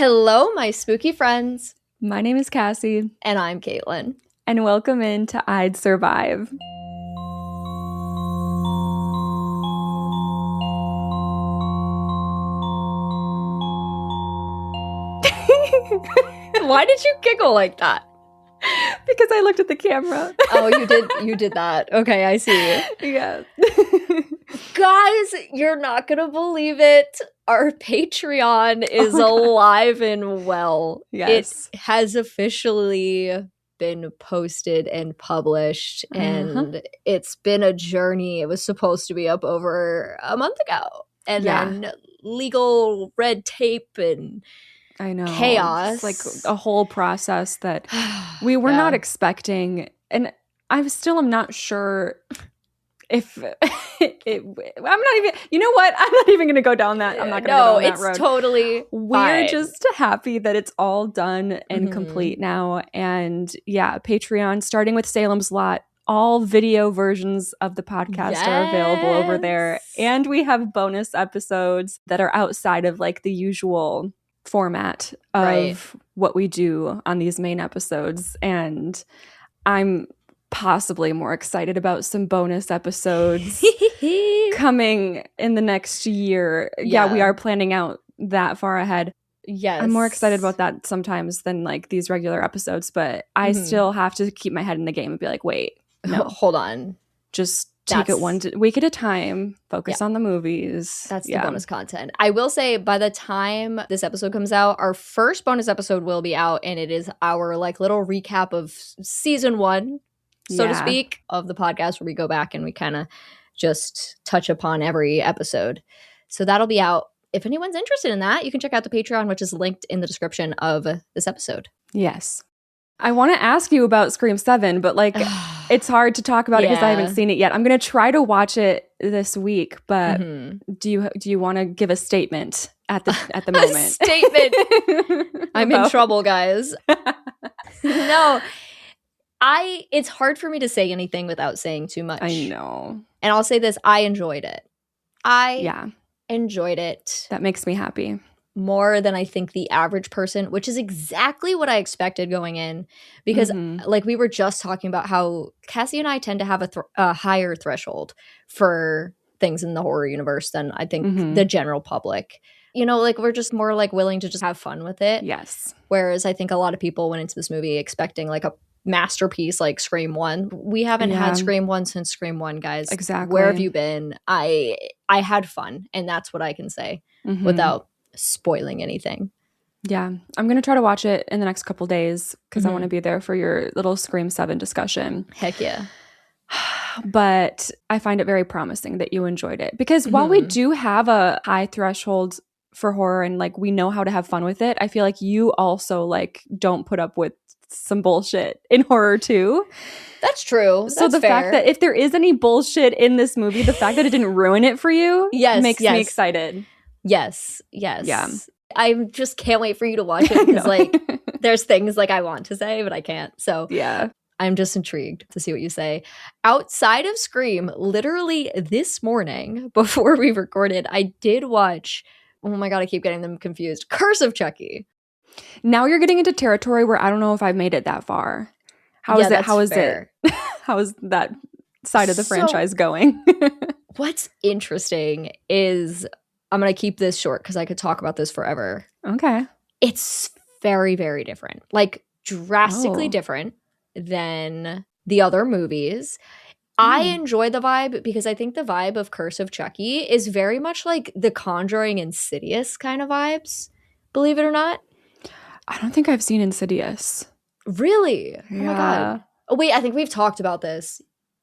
Hello, my spooky friends. My name is Cassie. And I'm Caitlin. And welcome into I'd Survive. Why did you giggle like that? Because I looked at the camera. Oh, you did that. Okay, I see. Yeah. Guys, you're not going to believe it. Our Patreon is alive and well. Yes. It has officially been posted and published, and it's been a journey. It was supposed to be up over a month ago. And then legal red tape and I know. chaos. It's like a whole process that we were not expecting. And I still am not sure if I'm not even, you know what? I'm not even going to go down that. I'm not going to go down that road. No, it's totally We're just happy that it's all done and complete now. And yeah, Patreon, starting with Salem's Lot, all video versions of the podcast are available over there. And we have bonus episodes that are outside of like the usual format of what we do on these main episodes. And I'm possibly more excited about some bonus episodes coming in the next year. Yeah, we are planning out that far ahead. Yes. I'm more excited about that sometimes than like these regular episodes, but I still have to keep my head in the game and be like, wait, no. Hold on. Just take it one week at a time. Focus on the movies. That's the bonus content. I will say by the time this episode comes out, our first bonus episode will be out, and it is our like little recap of season 1, so to speak, of the podcast, where we go back and we kind of just touch upon every episode. So that'll be out. If anyone's interested in that, you can check out the Patreon, which is linked in the description of this episode. Yes. I want to ask you about Scream 7, but like it's hard to talk about it because I haven't seen it yet. I'm going to try to watch it this week, but do you want to give a statement at the moment? A statement. I'm in trouble, guys. No. It's hard for me to say anything without saying too much. I know. And I'll say this, I enjoyed it. I enjoyed it. That makes me happy. More than I think the average person, which is exactly what I expected going in. Because like we were just talking about how Cassie and I tend to have a higher threshold for things in the horror universe than I think the general public. You know, like we're just more like willing to just have fun with it. Yes. Whereas I think a lot of people went into this movie expecting like a masterpiece like Scream 1. We haven't had Scream 1 since Scream 1, guys. Exactly. Where have you been? I had fun, and that's what I can say without spoiling anything. Yeah. I'm going to try to watch it in the next couple days because I want to be there for your little Scream 7 discussion. Heck yeah. But I find it very promising that you enjoyed it because while we do have a high threshold for horror and like we know how to have fun with it, I feel like you also like don't put up with some bullshit in horror too. That's true. So the fact that if there is any bullshit in this movie, the fact that it didn't ruin it for you makes me excited. Yes. Yeah. I just can't wait for you to watch it because like there's things like I want to say, but I can't. So yeah. I'm just intrigued to see what you say. Outside of Scream, literally this morning before we recorded, I did watch, oh my God, I keep getting them confused, Curse of Chucky. Now you're getting into territory where I don't know if I've made it that far. How is it? How is that side of the franchise going? What's interesting is, I'm going to keep this short because I could talk about this forever. Okay. It's very, very different. Like drastically different than the other movies. I enjoy the vibe because I think the vibe of Curse of Chucky is very much like the Conjuring Insidious kind of vibes, believe it or not. I don't think I've seen Insidious. Really? Yeah. Oh my God. Oh wait, I think we've talked about this.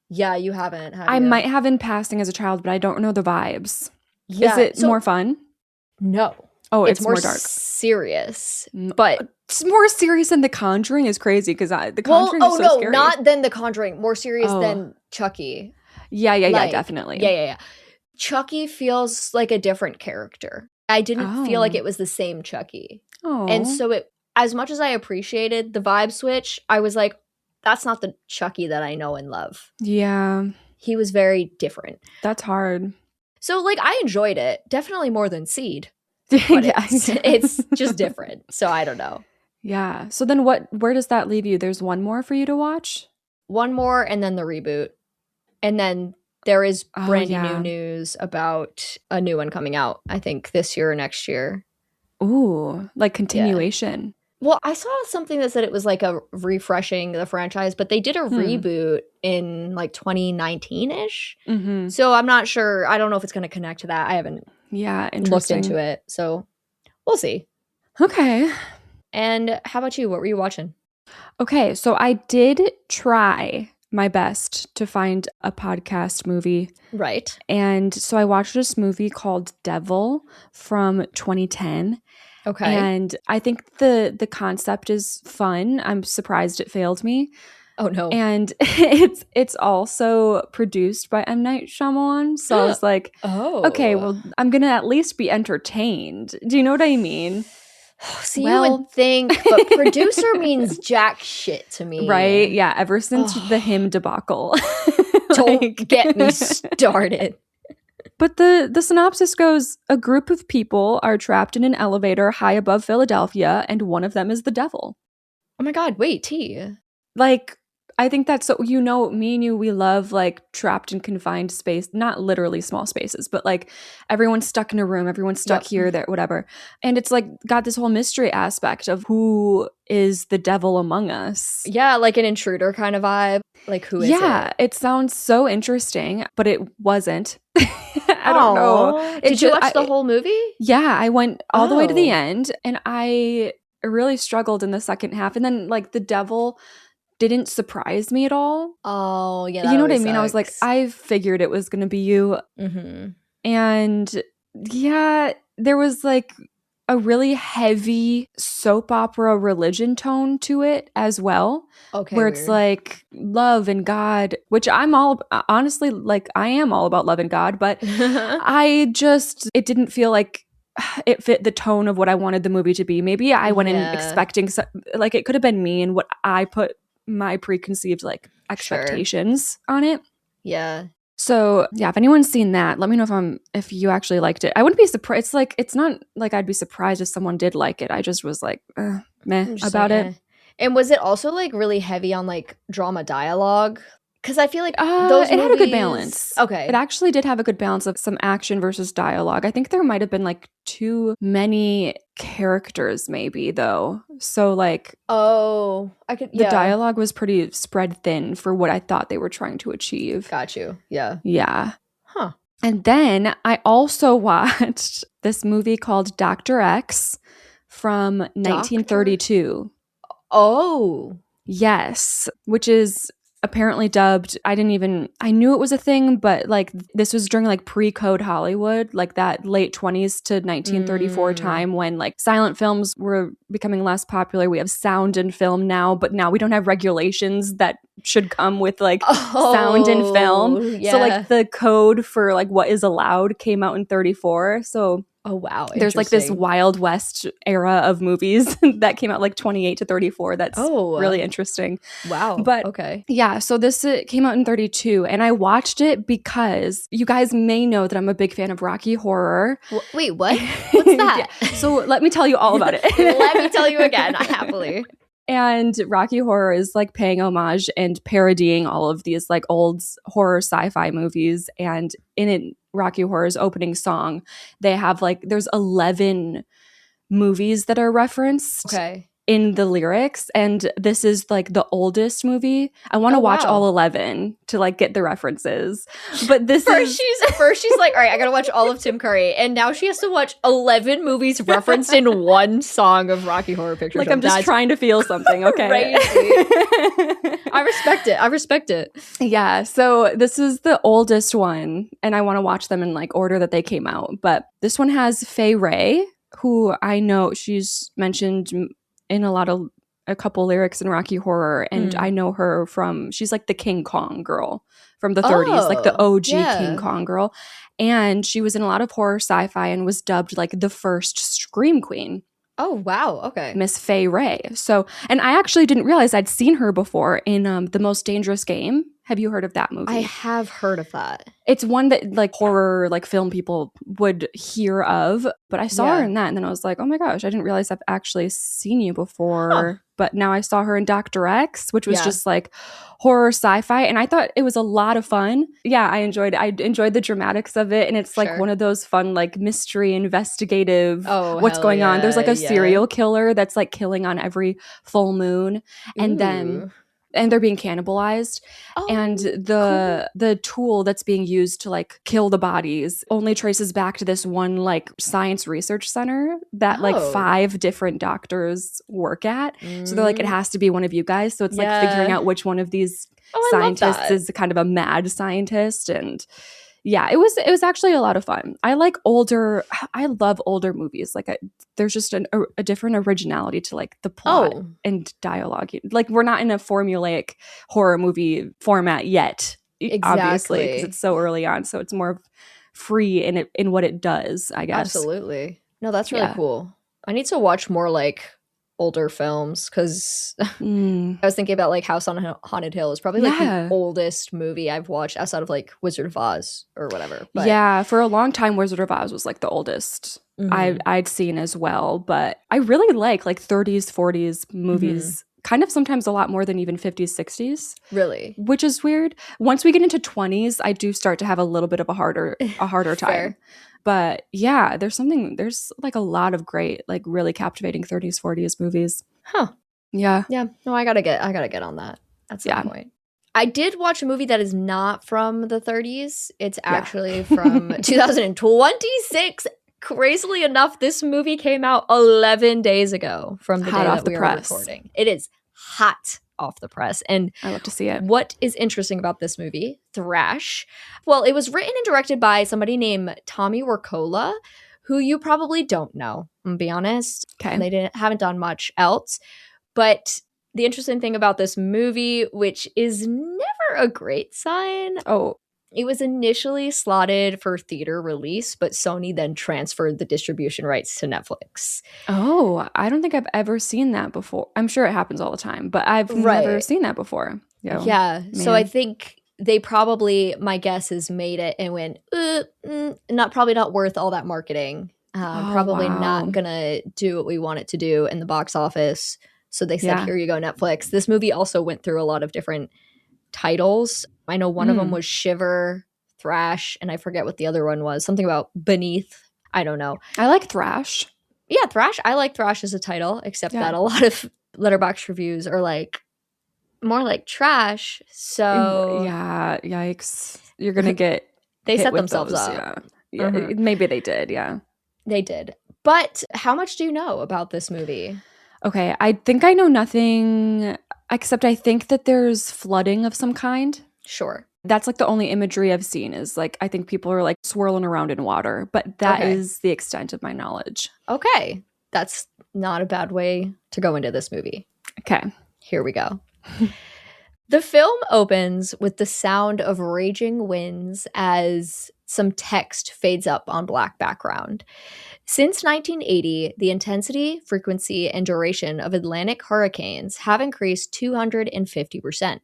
Yeah, you haven't. I might have in passing as a child, but I don't know the vibes. Yeah. Is it more fun? No. Oh, it's more dark. Serious. But it's more serious than The Conjuring is crazy because The Conjuring is so scary. Not than The Conjuring. More serious than Chucky. Yeah, definitely. Yeah. Chucky feels like a different character. I didn't feel like it was the same Chucky. Oh. And so as much as I appreciated the vibe switch, I was like, that's not the Chucky that I know and love. Yeah. He was very different. That's hard. So like I enjoyed it. Definitely more than Seed. But it's just different. So I don't know. Yeah. So then where does that leave you? There's one more for you to watch? One more and then the reboot. And then there is brand new news about a new one coming out, I think this year or next year. Ooh, like continuation. Yeah. Well, I saw something that said it was like a refreshing the franchise, but they did a reboot in like 2019-ish. Mm-hmm. So I'm not sure. I don't know if it's going to connect to that. I haven't looked into it. So we'll see. Okay. And how about you? What were you watching? Okay, so I did try my best to find a podcast movie. Right. And so I watched this movie called Devil from 2010. Okay. And I think the concept is fun. I'm surprised it failed me. Oh no. And it's also produced by M. Night Shyamalan. So I was like, okay, well, I'm going to at least be entertained. Do you know what I mean? See, you would think, but producer means jack shit to me. Right? Yeah, ever since the Him debacle. Don't get me started. But the synopsis goes, a group of people are trapped in an elevator high above Philadelphia, and one of them is the devil. Oh my God, wait, T. Like, I think that's so, me and you, we love like trapped and confined space, not literally small spaces, but like everyone's stuck in a room, everyone's stuck here, there, whatever. And it's like got this whole mystery aspect of who is the devil among us. Yeah, like an intruder kind of vibe. Like who is it? Yeah, it sounds so interesting, but it wasn't. I don't know. Did you watch the whole movie? Yeah, I went all the way to the end, and I really struggled in the second half. And then like the devil didn't surprise me at all. Oh, yeah. You know what I mean? Sucks. I was like, I figured it was going to be you. Mm-hmm. And yeah, there was like a really heavy soap opera religion tone to it as well. Okay. Where it's like love and God, which I'm all, honestly, like I am all about love and God, but it didn't feel like it fit the tone of what I wanted the movie to be. Maybe I went in expecting, like it could have been me and what I put my preconceived like expectations on it. Yeah. So yeah, if anyone's seen that, let me know if you actually liked it. I wouldn't be surprised. Like it's not like I'd be surprised if someone did like it. I just was like meh about it. And was it also like really heavy on like drama dialogue? Because I feel like it had a good balance. Okay. It actually did have a good balance of some action versus dialogue. I think there might have been like too many characters maybe though. So like the dialogue was pretty spread thin for what I thought they were trying to achieve. Got you. Yeah. Yeah. Huh. And then I also watched this movie called Dr. X from 1932. Oh. Yes, which is apparently dubbed. I knew it was a thing, but like this was during like pre-code Hollywood, like that late 20s to 1934 time when like silent films were becoming less popular. We have sound and film now, but now we don't have regulations that should come with like sound and film. Yeah. So like the code for like what is allowed came out in 34. So oh, wow. There's like this Wild West era of movies that came out like 28 to 34. That's really interesting. Wow. But okay. Yeah, so this came out in 32 and I watched it because you guys may know that I'm a big fan of Rocky Horror. Wait, what? What's that? Yeah. So let me tell you all about it. Let me tell you again, happily. And Rocky Horror is like paying homage and parodying all of these like old horror sci-fi movies. And in it, Rocky Horror's opening song, they have like, there's 11 movies that are referenced in the lyrics. And this is like the oldest movie. I want to watch all 11 to like get the references. But this First she's like, all right, I gotta watch all of Tim Curry. And now she has to watch 11 movies referenced in one song of Rocky Horror Picture Like Show. I'm just trying to feel something, okay? I respect it. Yeah, so this is the oldest one, and I want to watch them in like order that they came out. But this one has Fay Wray, who I know she's mentioned in a couple lyrics in Rocky Horror, and I know her from, she's like the King Kong girl from the 30s, like the OG King Kong girl. And she was in a lot of horror sci-fi and was dubbed like the first Scream Queen. Oh, wow. Okay. Miss Fay Wray. So, and I actually didn't realize I'd seen her before in The Most Dangerous Game. Have you heard of that movie? I have heard of that. It's one that like horror, like film people would hear of, but I saw her in that and then I was like, oh my gosh, I didn't realize I've actually seen you before. Huh. But now I saw her in Dr. X, which was just like horror sci-fi. And I thought it was a lot of fun. Yeah, I enjoyed it. I enjoyed the dramatics of it. And it's like one of those fun, like mystery investigative, what's going on. There's like a serial killer that's like killing on every full moon. And then... and they're being cannibalized. And the tool that's being used to like kill the bodies only traces back to this one like science research center that like 5 different doctors work at. So they're like, it has to be one of you guys. So it's like figuring out which one of these scientists is kind of a mad scientist. And yeah, it was actually a lot of fun. I love older movies. Like there's just a different originality to like the plot and dialogue. Like we're not in a formulaic horror movie format yet, obviously, because it's so early on. So it's more free in what it does, I guess. Absolutely. No, that's really cool. I need to watch more like older films because I was thinking about like House on Haunted Hill is probably like the oldest movie I've watched outside of like Wizard of Oz or whatever. But yeah, for a long time Wizard of Oz was like the oldest I'd seen as well. But I really like 30s, 40s movies. Kind of sometimes a lot more than even 50s, 60s. Really? Which is weird. Once we get into 20s, I do start to have a little bit of a harder time. But yeah, there's like a lot of great, like really captivating 30s, 40s movies. Huh. Yeah. Yeah. No, I gotta get on that at some point. I did watch a movie that is not from the 30s. It's actually from 2026. Crazily enough, this movie came out 11 days ago from the day that we are recording. It is hot off the press. And I love to see it. What is interesting about this movie, Thrash? Well, it was written and directed by somebody named Tommy Wirkola, who you probably don't know, I'm gonna be honest. Okay. They haven't done much else. But the interesting thing about this movie, which is never a great sign. It was initially slotted for theater release, but Sony then transferred the distribution rights to Netflix. Oh, I don't think I've ever seen that before. I'm sure it happens all the time, but I've never seen that before. Yeah. So I think they probably, my guess is, made it and went, probably not worth all that marketing. Probably not going to do what we want it to do in the box office. So they said, here you go, Netflix. This movie also went through a lot of different titles. I know one of them was Shiver, Thrash, and I forget what the other one was. Something about Beneath. I don't know. I like Thrash. Yeah, Thrash. I like Thrash as a title, except that a lot of Letterboxd reviews are like more like trash. So yeah, yikes. You're going to get they set themselves up. Yeah. Maybe they did, yeah. They did. But how much do you know about this movie? Okay, I think I know nothing except I think that there's flooding of some kind. Sure. That's like the only imagery I've seen is like I think people are like swirling around in water, but that is the extent of my knowledge. Okay. That's not a bad way to go into this movie. Okay. Here we go. The film opens with the sound of raging winds as some text fades up on black background. Since 1980, the intensity, frequency, and duration of Atlantic hurricanes have increased 250%.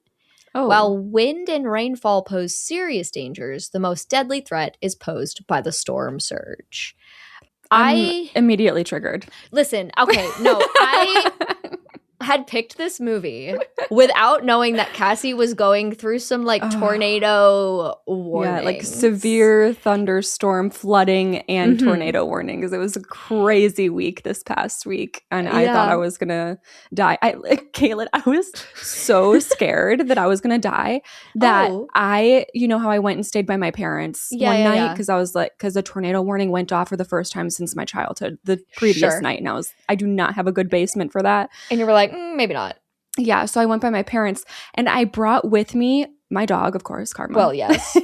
While wind and rainfall pose serious dangers, the most deadly threat is posed by the storm surge. I'm immediately triggered. Listen, okay, no, I had picked this movie without knowing that Cassie was going through some like tornado warnings. Yeah, like severe thunderstorm, flooding, and tornado warnings. It was a crazy week this past week, and I thought I was gonna die. Caitlin, I was so scared that I was gonna die that you know how I went and stayed by my parents one night because the tornado warning went off for the first time since my childhood the previous night, and I do not have a good basement for that. And you were like, maybe not. Yeah, so I went by my parents and I brought with me my dog, of course, Karma. Well, yes.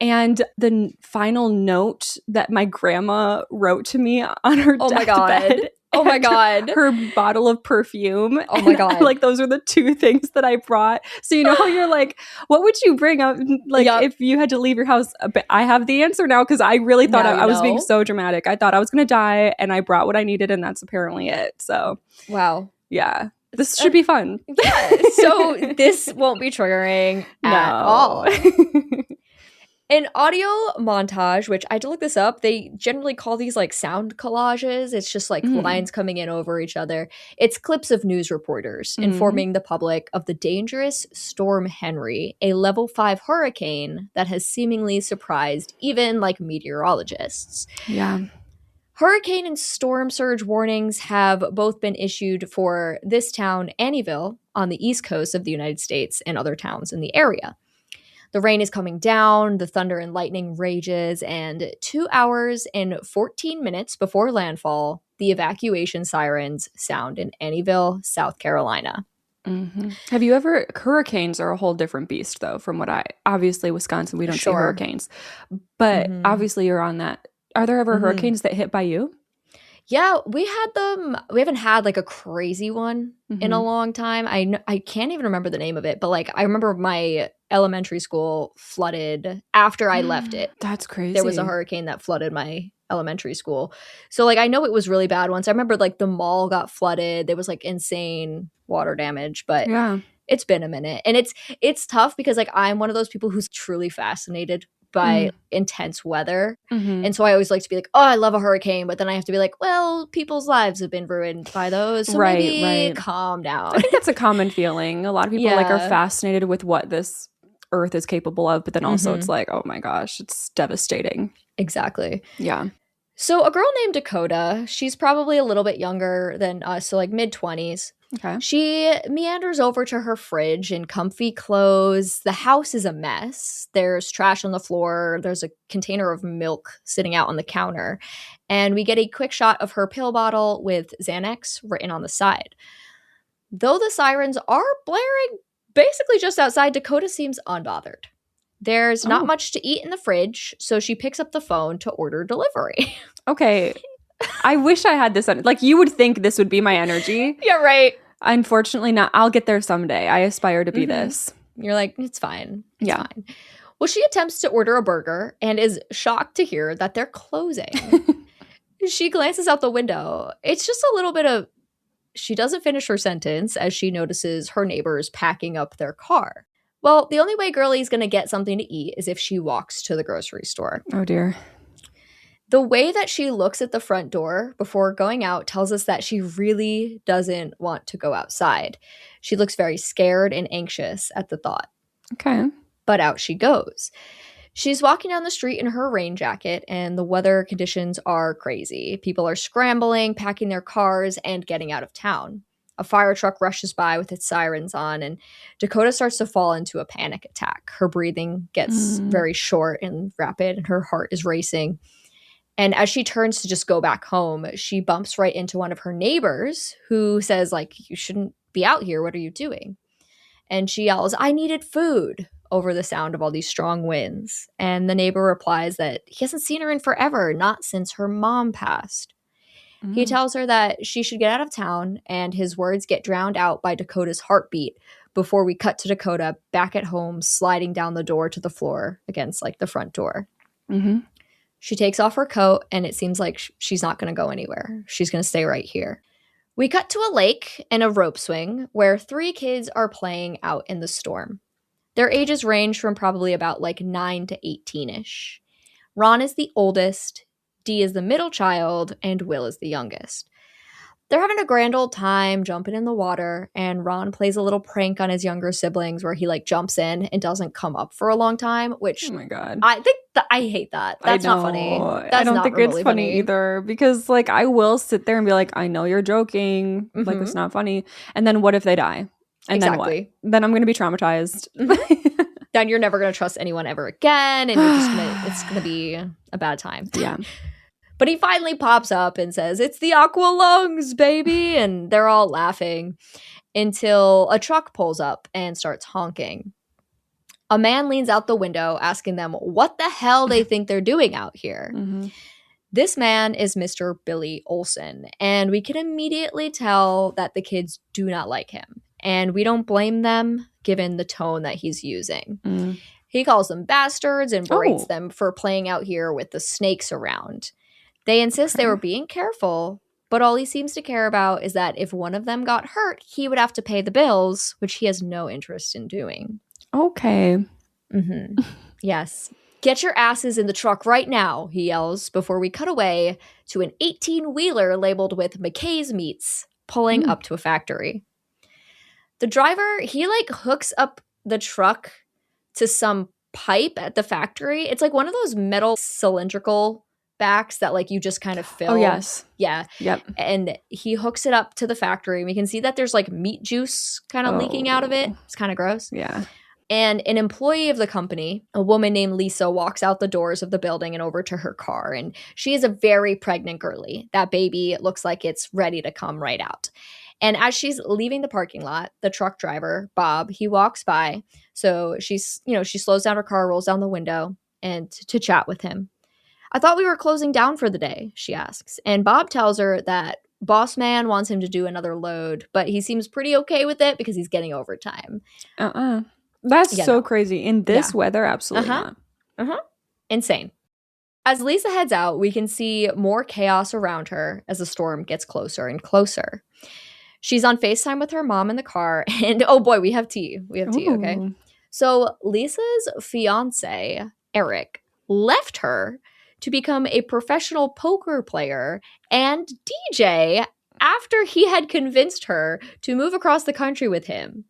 And the final note that my grandma wrote to me on her deathbed. Oh my God. Her bottle of perfume. Oh my God. Like those are the two things that I brought. So you know how you're like, what would you bring up? Like if you had to leave your house? But I have the answer now because I really thought I was being so dramatic. I thought I was going to die and I brought what I needed and that's apparently it. So. Wow. Yeah. This should be fun. Yeah. So this won't be triggering at all. An audio montage, which I had to look this up, they generally call these like sound collages. It's just like lines coming in over each other. It's clips of news reporters informing the public of the dangerous Storm Henry, a level 5 hurricane that has seemingly surprised even like meteorologists. Yeah. Hurricane and storm surge warnings have both been issued for this town, Annieville, on the east coast of the United States and other towns in the area. The rain is coming down, the thunder and lightning rages, and 2 hours and 14 minutes before landfall, the evacuation sirens sound in Annieville, South Carolina. Have you ever, hurricanes are a whole different beast though, from what obviously Wisconsin, we don't see hurricanes, but obviously you're on that. Are there ever hurricanes that hit by you? Yeah, we had them. We haven't had like a crazy one in a long time. I can't even remember the name of it, but like I remember my elementary school flooded after I left it. That's crazy. There was a hurricane that flooded my elementary school. So like I know it was really bad once. I remember like the mall got flooded. There was like insane water damage, but it's been a minute. And it's tough because like I'm one of those people who's truly fascinated by intense weather. And so I always like to be like, oh, I love a hurricane. But then I have to be like, well, people's lives have been ruined by those. So maybe calm down. I think that's a common feeling. A lot of people like are fascinated with what this earth is capable of. But then also it's like, oh my gosh, it's devastating. Exactly. Yeah. So a girl named Dakota, she's probably a little bit younger than us. So like mid-20s. Okay. She meanders over to her fridge in comfy clothes. The house is a mess. There's trash on the floor. There's a container of milk sitting out on the counter. And we get a quick shot of her pill bottle with Xanax written on the side. Though the sirens are blaring basically just outside, Dakota seems unbothered. There's not much to eat in the fridge, so she picks up the phone to order delivery. Okay. I wish I had this. Like, you would think this would be my energy. Yeah, right. Unfortunately not. I'll get there someday. I aspire to be this. You're like, it's fine. It's fine. Well, she attempts to order a burger and is shocked to hear that they're closing. She glances out the window. It's just a little bit of... She doesn't finish her sentence as she notices her neighbors packing up their car. Well, the only way Girlie's going to get something to eat is if she walks to the grocery store. Oh, dear. The way that she looks at the front door before going out tells us that she really doesn't want to go outside. She looks very scared and anxious at the thought. Okay. But out she goes. She's walking down the street in her rain jacket, and the weather conditions are crazy. People are scrambling, packing their cars, and getting out of town. A fire truck rushes by with its sirens on, and Dakota starts to fall into a panic attack. Her breathing gets very short and rapid, and her heart is racing. And as she turns to just go back home, she bumps right into one of her neighbors who says, like, you shouldn't be out here. What are you doing? And she yells, I needed food, over the sound of all these strong winds. And the neighbor replies that he hasn't seen her in forever, not since her mom passed. He tells her that she should get out of town, and his words get drowned out by Dakota's heartbeat before we cut to Dakota back at home, sliding down the door to the floor against, like, the front door. She takes off her coat, and it seems like she's not going to go anywhere. She's going to stay right here. We cut to a lake and a rope swing where 3 kids are playing out in the storm. Their ages range from probably about like 9 to 18-ish. Ron is the oldest, Dee is the middle child, and Will is the youngest. They're having a grand old time jumping in the water, and Ron plays a little prank on his younger siblings where he like jumps in and doesn't come up for a long time, which oh my God. I think I hate that. That's not funny. I don't think it's funny either, because like I will sit there and be like, I know you're joking. Like, it's not funny. And then what if they die? And then what? Then I'm going to be traumatized. Then you're never going to trust anyone ever again, and you're just it's going to be a bad time. Yeah. But he finally pops up and says, it's the aqua lungs, baby. And they're all laughing until a truck pulls up and starts honking. A man leans out the window asking them what the hell they think they're doing out here. This man is Mr. Billy Olson, and we can immediately tell that the kids do not like him. And we don't blame them given the tone that he's using. He calls them bastards and berates them for playing out here with the snakes around. They insist they were being careful, But all he seems to care about is that if one of them got hurt, he would have to pay the bills, which he has no interest in doing. Okay. Mm-hmm. Yes. Get your asses in the truck right now, he yells, before we cut away to an 18-wheeler labeled with McKay's Meats pulling up to a factory. The driver, he like hooks up the truck to some pipe at the factory. It's like one of those metal cylindrical backs that like you just kind of fill. Oh, yes. Yeah. Yep. And he hooks it up to the factory. We can see that there's like meat juice kind of leaking out of it. It's kind of gross. Yeah. And an employee of the company, a woman named Lisa, walks out the doors of the building and over to her car. And she is a very pregnant girly. That baby looks like it's ready to come right out. And as she's leaving the parking lot, the truck driver, Bob, he walks by. So she slows down her car, rolls down the window and to chat with him. I thought we were closing down for the day, she asks. And Bob tells her that boss man wants him to do another load, but he seems pretty okay with it because he's getting overtime. That's so crazy. In this weather, absolutely not. Insane. As Lisa heads out, we can see more chaos around her as the storm gets closer and closer. She's on FaceTime with her mom in the car, and oh boy, we have tea. Okay? So Lisa's fiance, Eric, left her to become a professional poker player and DJ after he had convinced her to move across the country with him.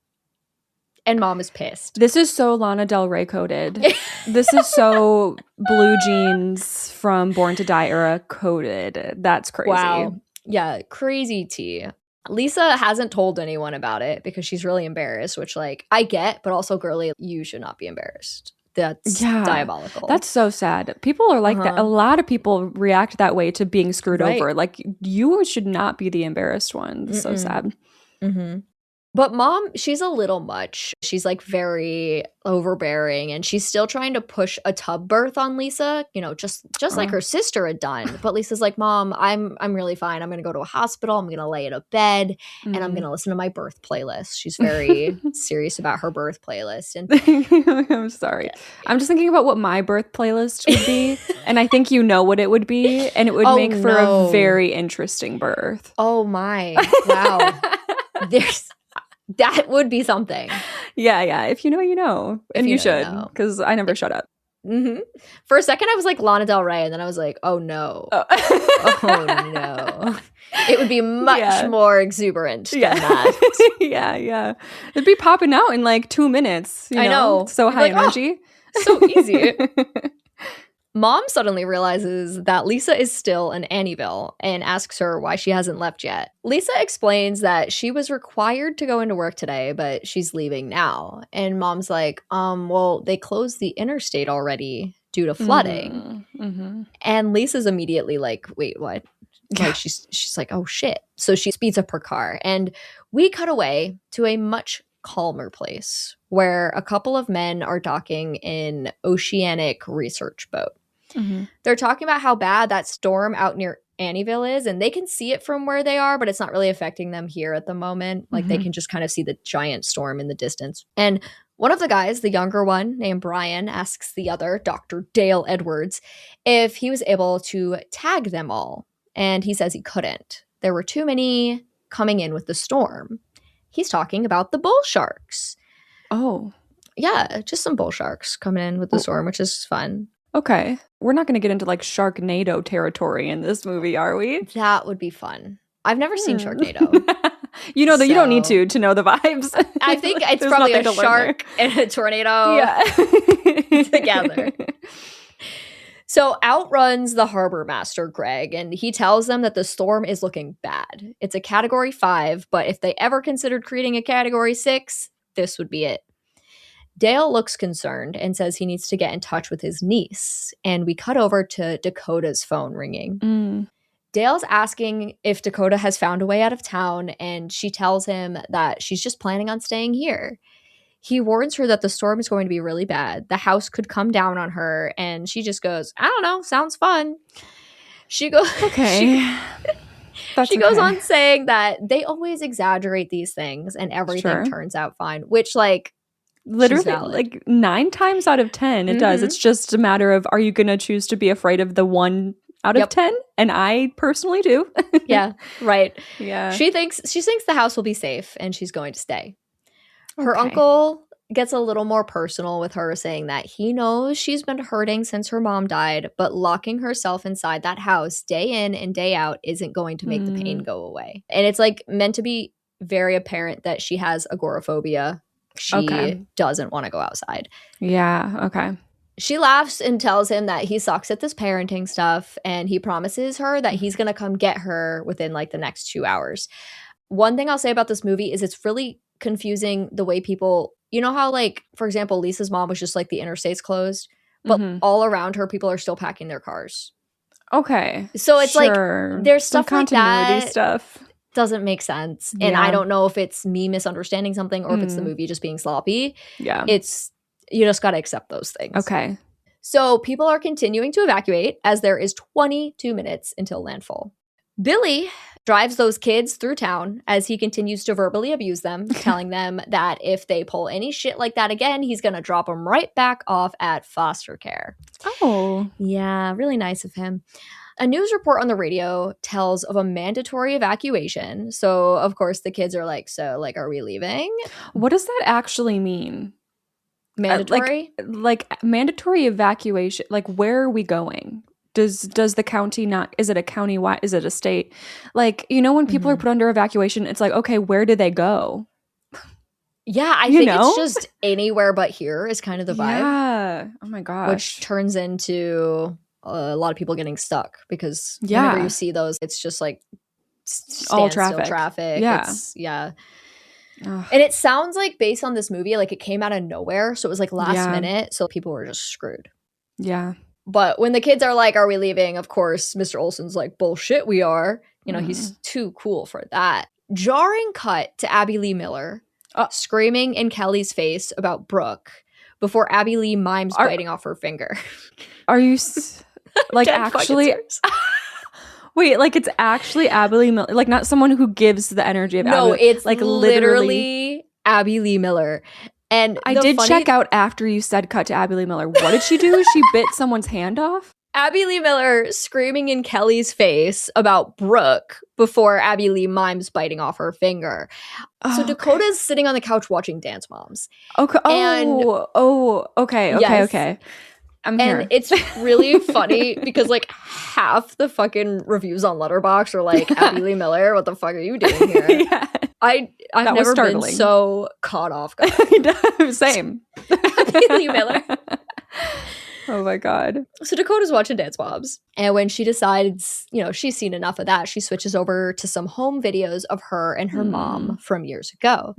And mom is pissed. This is so Lana Del Rey coded. This is so Blue Jeans from Born to Die era coded. That's crazy. Wow. Yeah, crazy tea. Lisa hasn't told anyone about it because she's really embarrassed, which like I get, but also girly, you should not be embarrassed. That's diabolical. That's so sad. People are like that. A lot of people react that way to being screwed over. Like you should not be the embarrassed one. It's so sad. Mm-hmm. But mom, she's a little much. She's like very overbearing and she's still trying to push a tub birth on Lisa, just like her sister had done. But Lisa's like, Mom, I'm really fine. I'm going to go to a hospital. I'm going to lay in a bed and I'm going to listen to my birth playlist. She's very serious about her birth playlist. And I'm sorry. I'm just thinking about what my birth playlist would be. And I think you know what it would be. And it would make for a very interesting birth. Oh my. Wow. That would be something. Yeah. If you know, you know. And you should, because I never shut up. Mm-hmm. For a second, I was like Lana Del Rey, and then I was like, oh no. Oh no. It would be much more exuberant than that. Yeah. It'd be popping out in like 2 minutes. I know. So high energy. So easy. Mom suddenly realizes that Lisa is still in Annieville and asks her why she hasn't left yet. Lisa explains that she was required to go into work today, but she's leaving now. And Mom's like, well, they closed the interstate already due to flooding. Mm-hmm. And Lisa's immediately like, wait, what? Like she's like, oh shit. So she speeds up her car. And we cut away to a much calmer place where a couple of men are docking in oceanic research boat. Mm-hmm. They're talking about how bad that storm out near Annieville is, and they can see it from where they are, but it's not really affecting them here at the moment. Like they can just kind of see the giant storm in the distance. And one of the guys, the younger one named Brian, asks the other, Dr. Dale Edwards, if he was able to tag them all. And he says he couldn't. There were too many coming in with the storm. He's talking about the bull sharks. Oh. Yeah, just some bull sharks coming in with the storm, which is fun. Okay. We're not going to get into like Sharknado territory in this movie, are we? That would be fun. I've never seen Sharknado. You don't need to know the vibes. I think it's probably a shark and a tornado together. So out runs the harbor master, Greg, and he tells them that the storm is looking bad. It's a category 5, but if they ever considered creating a category 6, this would be it. Dale looks concerned and says he needs to get in touch with his niece, and we cut over to Dakota's phone ringing. Dale's asking if Dakota has found a way out of town, and she tells him that she's just planning on staying here. He warns her that the storm is going to be really bad. The house could come down on her, and she just goes, I don't know, sounds fun. She goes, okay. She goes on saying that they always exaggerate these things, and everything turns out fine, which like, literally like 9 times out of 10 it does. It's just a matter of, are you going to choose to be afraid of the one out of 10, and I personally do. Yeah, right. Yeah. She thinks the house will be safe and she's going to stay. Her uncle gets a little more personal with her, saying that he knows she's been hurting since her mom died, but locking herself inside that house day in and day out isn't going to make the pain go away. And it's like meant to be very apparent that she has agoraphobia. She doesn't want to go outside. Yeah, okay. She laughs and tells him that he sucks at this parenting stuff, and he promises her that he's going to come get her within like the next 2 hours. One thing I'll say about this movie is it's really confusing the way people, you know how like, for example, Lisa's mom was just like the interstates closed, but all around her people are still packing their cars. Okay. So it's like there's stuff like that stuff doesn't make sense. And I don't know if it's me misunderstanding something or if it's the movie just being sloppy. Yeah. It's, you just got to accept those things. Okay. So people are continuing to evacuate as there is 22 minutes until landfall. Billy drives those kids through town as he continues to verbally abuse them, telling them that if they pull any shit like that again, he's going to drop them right back off at foster care. Oh. Yeah, really nice of him. A news report on the radio tells of a mandatory evacuation. So, of course, the kids are like, so, like, are we leaving? What does that actually mean? Mandatory? Like mandatory evacuation. Like, where are we going? Does the county not, is it a county wide, is it a state? Like, you know, when people are put under evacuation, it's like, okay, where do they go? Yeah, I think it's just anywhere but here is kind of the vibe. Yeah. Oh my gosh. Which turns into a lot of people getting stuck because whenever you see those, it's just like all traffic. Yeah. And it sounds like based on this movie, like it came out of nowhere. So it was like last minute. So people were just screwed. Yeah. But when the kids are like, are we leaving? Of course, Mr. Olsen's like, bullshit, we are. You know, he's too cool for that. Jarring cut to Abby Lee Miller screaming in Kelly's face about Brooke before Abby Lee mimes biting off her finger. Are you like actually? Wait, like it's actually Abby Lee Miller, like not someone who gives the energy of Abby. No, it's like literally Abby Lee Miller. And I did check out after you said cut to Abby Lee Miller. What did she do? She bit someone's hand off? Abby Lee Miller screaming in Kelly's face about Brooke before Abby Lee mimes biting off her finger. So Dakota's sitting on the couch watching Dance Moms. Okay. Okay. Okay. I'm here. And it's really funny because like half the fucking reviews on Letterboxd are like, Abby Lee Miller, what the fuck are you doing here? Yeah. I've never been so caught off guard. Same. Abby Lee Miller. Oh my God. So Dakota's watching Dance Moms. And when she decides, you know, she's seen enough of that, she switches over to some home videos of her and her mom from years ago.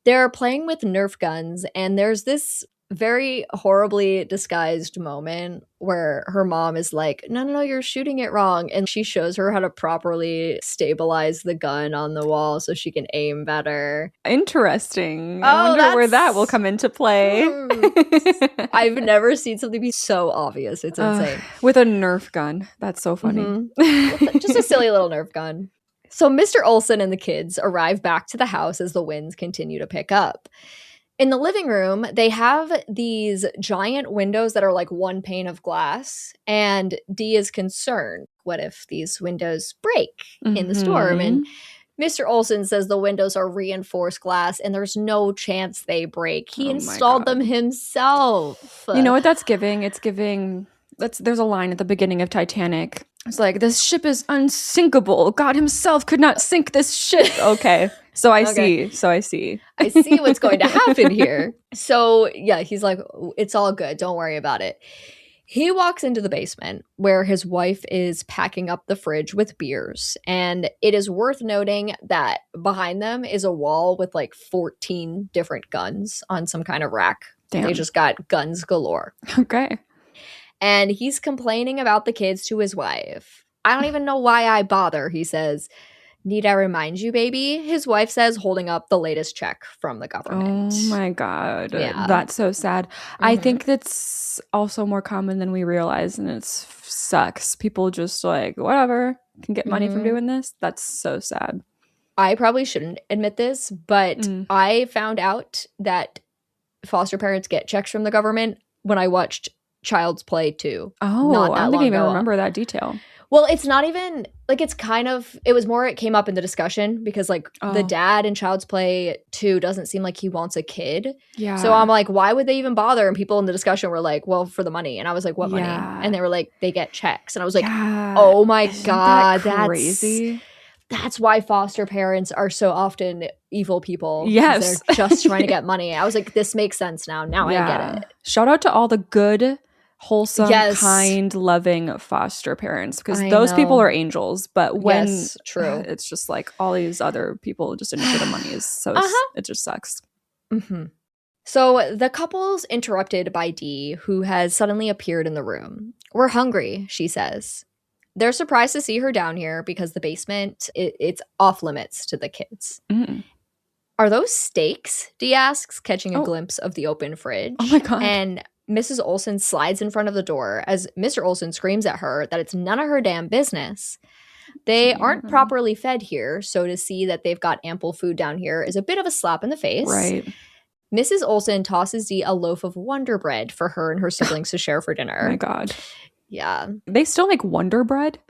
They're playing with Nerf guns, and there's this very horribly disguised moment where her mom is like, no, you're shooting it wrong. And she shows her how to properly stabilize the gun on the wall so she can aim better. Interesting. I wonder where that will come into play. I've never seen something be so obvious. It's insane. With a Nerf gun. That's so funny. Just a silly little Nerf gun. So Mr. Olsen and the kids arrive back to the house as the winds continue to pick up. In the living room, they have these giant windows that are like one pane of glass, and Dee is concerned. What if these windows break in the storm? And Mr. Olsen says the windows are reinforced glass and there's no chance they break. He installed them himself. You know what that's giving? It's giving... There's a line at the beginning of Titanic. It's like, this ship is unsinkable. God himself could not sink this ship. Okay. So I see. I see what's going to happen here. So yeah, he's like, it's all good. Don't worry about it. He walks into the basement where his wife is packing up the fridge with beers. And it is worth noting that behind them is a wall with like 14 different guns on some kind of rack. Damn. They just got guns galore. Okay. And he's complaining about the kids to his wife. I don't even know why I bother, he says. Need I remind you, baby? His wife says, holding up the latest check from the government. Oh my God. Yeah. That's so sad. I think that's also more common than we realize, and it sucks. People just like, whatever, can get money from doing this. That's so sad. I probably shouldn't admit this, but I found out that foster parents get checks from the government when I watched Child's Play 2. Oh, I don't think I even remember that detail. Well, it's not even like it's kind of it was more it came up in the discussion because like the dad in Child's Play 2 doesn't seem like he wants a kid. Yeah. So I'm like, why would they even bother? And people in the discussion were like, well, for the money. And I was like, what money? And they were like, they get checks. And I was like, oh my God, that crazy. That's why foster parents are so often evil people. Yes. They're just trying to get money. I was like, this makes sense now. Now I get it. Shout out to all the good, wholesome, kind, loving foster parents, because those people are angels. But when true. It's just like all these other people just in it for the money it just sucks. Mm-hmm. So the couple's interrupted by Dee, who has suddenly appeared in the room. We're hungry, she says. They're surprised to see her down here because the basement, it's off limits to the kids. Mm. Are those steaks? Dee asks, catching a glimpse of the open fridge. Oh my God. And Mrs. Olsen slides in front of the door as Mr. Olsen screams at her that it's none of her damn business. They aren't properly fed here, so to see that they've got ample food down here is a bit of a slap in the face. Right. Mrs. Olsen tosses Dee a loaf of Wonder Bread for her and her siblings to share for dinner. Oh my God. Yeah. They still make Wonder Bread?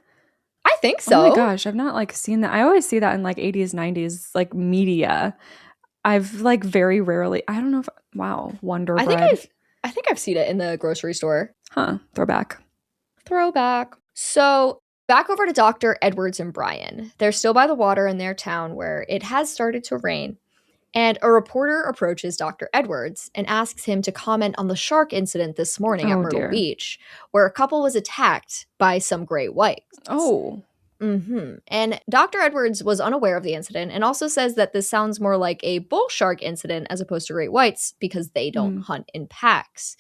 I think so. Oh my gosh, I've not like seen that. I always see that in like 80s, 90s like media. I've like very rarely, I don't know if, Wonder Bread. I think I've seen it in the grocery store. Huh, throwback. So back over to Dr. Edwards and Brian. They're still by the water in their town where it has started to rain. And a reporter approaches Dr. Edwards and asks him to comment on the shark incident this morning at Myrtle Beach, where a couple was attacked by some great whites. Oh. Mm-hmm. And Dr. Edwards was unaware of the incident and also says that this sounds more like a bull shark incident as opposed to great whites because they don't hunt in packs.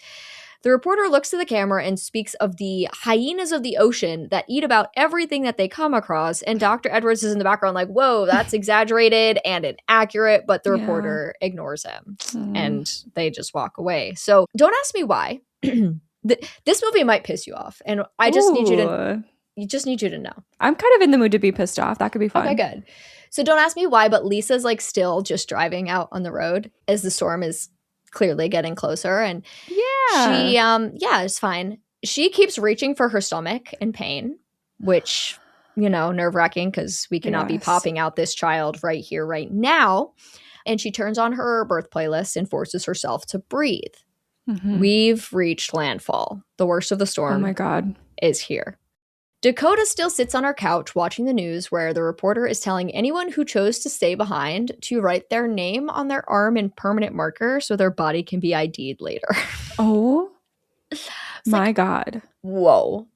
The reporter looks to the camera and speaks of the hyenas of the ocean that eat about everything that they come across. And Dr. Edwards is in the background like, whoa, that's exaggerated and inaccurate. But the reporter ignores him and they just walk away. So don't ask me why. This movie might piss you off. And I just need you to know. I'm kind of in the mood to be pissed off. That could be fun. Okay, good. So don't ask me why, but Lisa's like still just driving out on the road as the storm is clearly getting closer, and she it's fine. She keeps reaching for her stomach in pain, which nerve-wracking because we cannot be popping out this child right here right now. And she turns on her birth playlist and forces herself to breathe. We've reached landfall. The worst of the storm, oh my God, is here. Dakota still sits on her couch watching the news where the reporter is telling anyone who chose to stay behind to write their name on their arm in permanent marker so their body can be ID'd later. Oh my God. Whoa.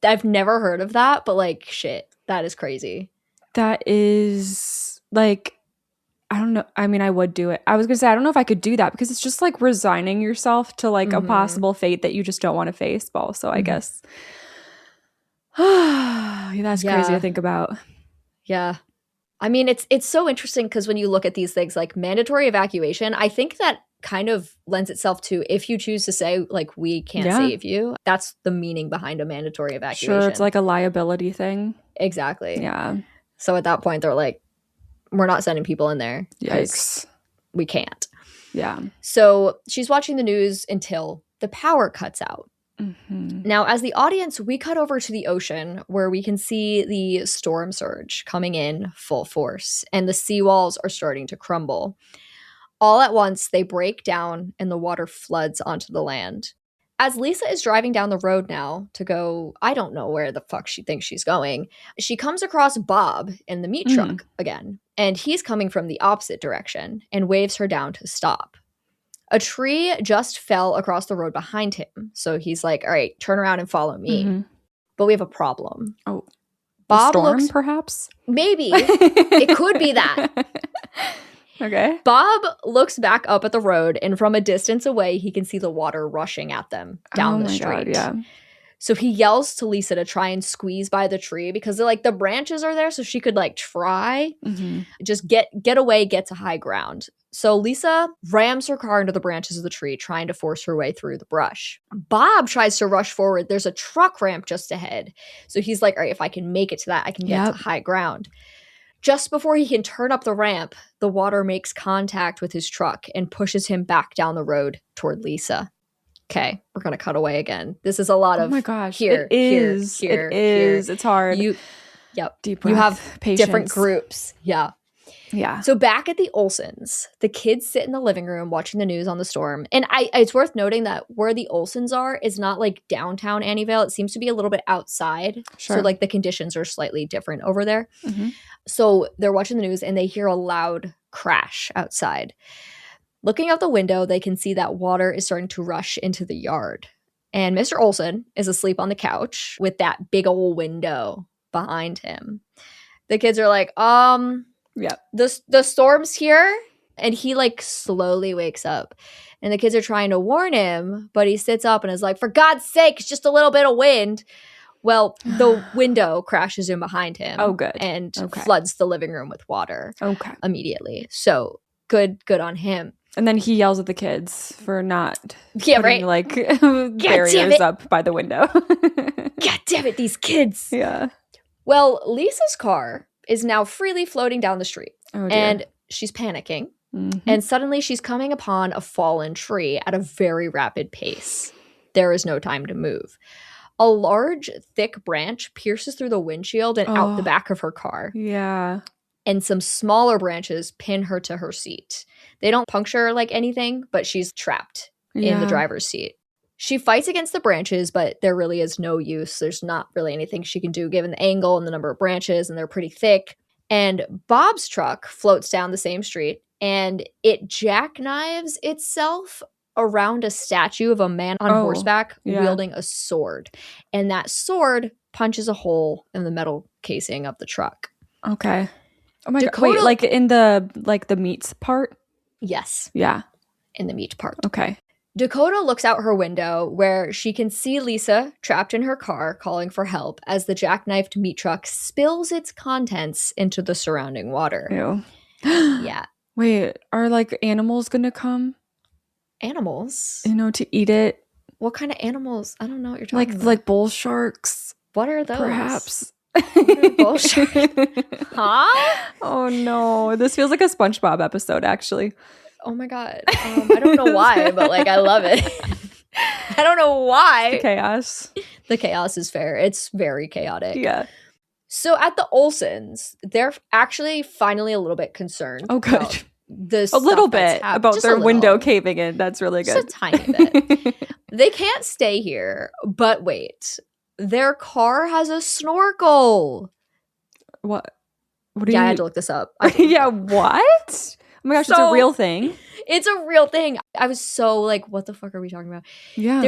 I've never heard of that, but like shit, that is crazy. That is like, I don't know. I mean, I would do it. I was going to say, I don't know if I could do that because it's just like resigning yourself to like a possible fate that you just don't want to face. But also, I guess... That's crazy to think about. Yeah. I mean, it's so interesting because when you look at these things like mandatory evacuation, I think that kind of lends itself to if you choose to say like we can't save you, that's the meaning behind a mandatory evacuation. Sure, it's like a liability thing. Exactly. Yeah. So at that point, they're like, we're not sending people in there. Yikes. We can't. Yeah. So she's watching the news until the power cuts out. Now, as the audience, we cut over to the ocean where we can see the storm surge coming in full force and the seawalls are starting to crumble. All at once, they break down and the water floods onto the land. As Lisa is driving down the road now to go, I don't know where the fuck she thinks she's going, she comes across Bob in the meat truck again, and he's coming from the opposite direction and waves her down to stop. A tree just fell across the road behind him. So he's like, all right, turn around and follow me. But we have a problem. Oh, Bob storm, looks, perhaps? Maybe. It could be that. Okay. Bob looks back up at the road, and from a distance away, he can see the water rushing at them down the street. God, yeah. So he yells to Lisa to try and squeeze by the tree because the branches are there, so she could try. Just get away, get to high ground. So Lisa rams her car into the branches of the tree, trying to force her way through the brush. Bob tries to rush forward. There's a truck ramp just ahead. So he's like, all right, if I can make it to that, I can get to high ground. Just before he can turn up the ramp, the water makes contact with his truck and pushes him back down the road toward Lisa. Okay, we're going to cut away again. This is a lot of oh my gosh. Here, it is. Here. It's hard. Deep breath, you have patience. Different groups. Yeah. So back at the Olsons, the kids sit in the living room watching the news on the storm. And it's worth noting that where the Olsons are is not like downtown Annieville. It seems to be a little bit outside. Sure. So like the conditions are slightly different over there. Mm-hmm. So they're watching the news and they hear a loud crash outside. Looking out the window, they can see that water is starting to rush into the yard. And Mr. Olson is asleep on the couch with that big old window behind him. The kids are like, yeah, the storm's here. And he like slowly wakes up. And the kids are trying to warn him, but he sits up and is like, for God's sake, it's just a little bit of wind. Well, the window crashes in behind him. Oh, good. And floods the living room with water. Immediately. So good on him. And then he yells at the kids for not putting, like barriers up by the window. God damn it, these kids. Yeah. Well, Lisa's car is now freely floating down the street. Oh, dear. And she's panicking. Mm-hmm. And suddenly she's coming upon a fallen tree at a very rapid pace. There is no time to move. A large, thick branch pierces through the windshield and out the back of her car. Yeah. And some smaller branches pin her to her seat. They don't puncture like anything, but she's trapped in the driver's seat. She fights against the branches, but there really is no use. There's not really anything she can do given the angle and the number of branches, and they're pretty thick. And Bob's truck floats down the same street, and it jackknives itself around a statue of a man on horseback wielding a sword. And that sword punches a hole in the metal casing of the truck. Okay. Oh my God. Wait, like in the meats part? Yes. Yeah. In the meat part. Okay. Dakota looks out her window where she can see Lisa trapped in her car calling for help as the jackknifed meat truck spills its contents into the surrounding water. Ew. Yeah. Wait, are like animals gonna come? Animals? To eat it? What kind of animals? I don't know what you're talking about. Like bull sharks? What are those? Perhaps. Bull shark? Huh? Oh no. This feels like a SpongeBob episode, actually. Oh my God. I don't know why, but like I love it. I don't know why. The chaos. The chaos is fair. It's very chaotic. Yeah. So at the Olsons, they're actually finally a little bit concerned. Oh, good. A little bit about their window caving in. That's really good. Just a tiny bit. They can't stay here, but wait. Their car has a snorkel. What I had to look this up. Yeah, what? Oh my gosh, it's a real thing. It's a real thing. I was so like, what the fuck are we talking about? Yeah.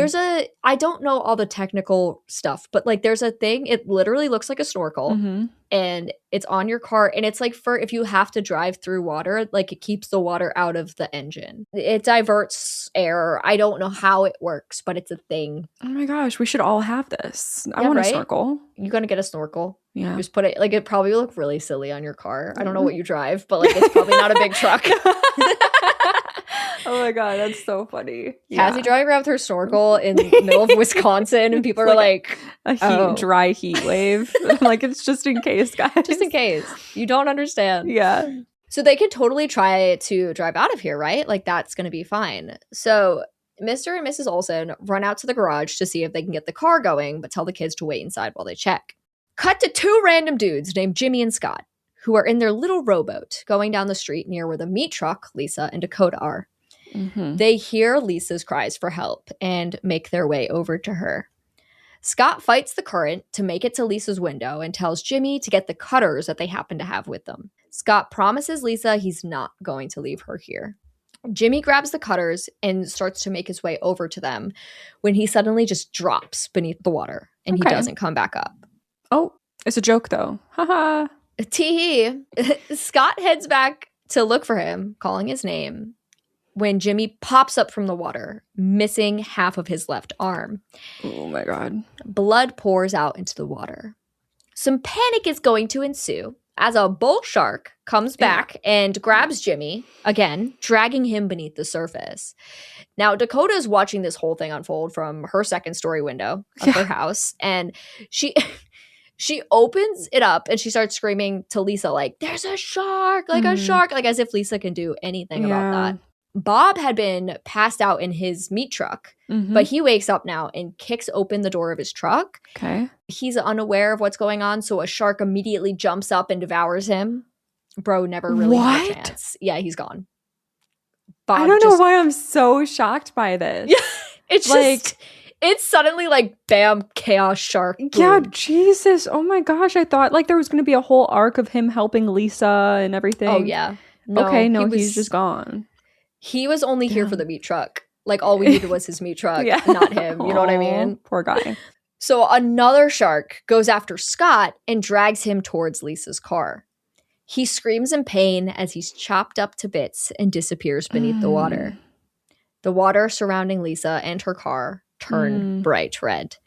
I don't know all the technical stuff, but like there's a thing, it literally looks like a snorkel and it's on your car. And it's like for if you have to drive through water, like it keeps the water out of the engine. It diverts air. I don't know how it works, but it's a thing. Oh my gosh, we should all have this. I want a snorkel. You're going to get a snorkel. Yeah. Just put it, like it probably look really silly on your car. I don't know what you drive, but like it's probably not a big truck. Oh my God, that's so funny. Cassie driving around with her snorkel in the middle of Wisconsin and people are like a dry heat wave. Like it's just in case, guys. Just in case. You don't understand. Yeah. So they can totally try to drive out of here, right? Like that's going to be fine. So Mr. and Mrs. Olson run out to the garage to see if they can get the car going, but tell the kids to wait inside while they check. Cut to two random dudes named Jimmy and Scott, who are in their little rowboat going down the street near where the meat truck, Lisa, and Dakota are. Mm-hmm. They hear Lisa's cries for help and make their way over to her. Scott fights the current to make it to Lisa's window and tells Jimmy to get the cutters that they happen to have with them. Scott promises Lisa he's not going to leave her here. Jimmy grabs the cutters and starts to make his way over to them when he suddenly just drops beneath the water and he doesn't come back up. Oh, it's a joke though. Haha. Tee. Scott heads back to look for him, calling his name, when Jimmy pops up from the water, missing half of his left arm. Oh my God. Blood pours out into the water. Some panic is going to ensue as a bull shark comes back and grabs Jimmy, again, dragging him beneath the surface. Now, Dakota is watching this whole thing unfold from her second-story window of her house, and she opens it up and she starts screaming to Lisa, like, there's a shark, like a shark, like as if Lisa can do anything about that. Bob had been passed out in his meat truck, but he wakes up now and kicks open the door of his truck. Okay. He's unaware of what's going on, so a shark immediately jumps up and devours him. Bro never really had a chance. Yeah, he's gone. Bob I don't know why I'm so shocked by this. Yeah, it's like, just, it's suddenly like, bam, chaos shark. Boom. Yeah, Jesus. Oh my gosh. I thought like there was going to be a whole arc of him helping Lisa and everything. Oh, yeah. No, okay, no, he's just gone. He was only here for the meat truck. Like, all we needed was his meat truck, not him. You know what I mean? Poor guy. So another shark goes after Scott and drags him towards Lisa's car. He screams in pain as he's chopped up to bits and disappears beneath the water. The water surrounding Lisa and her car turn bright red.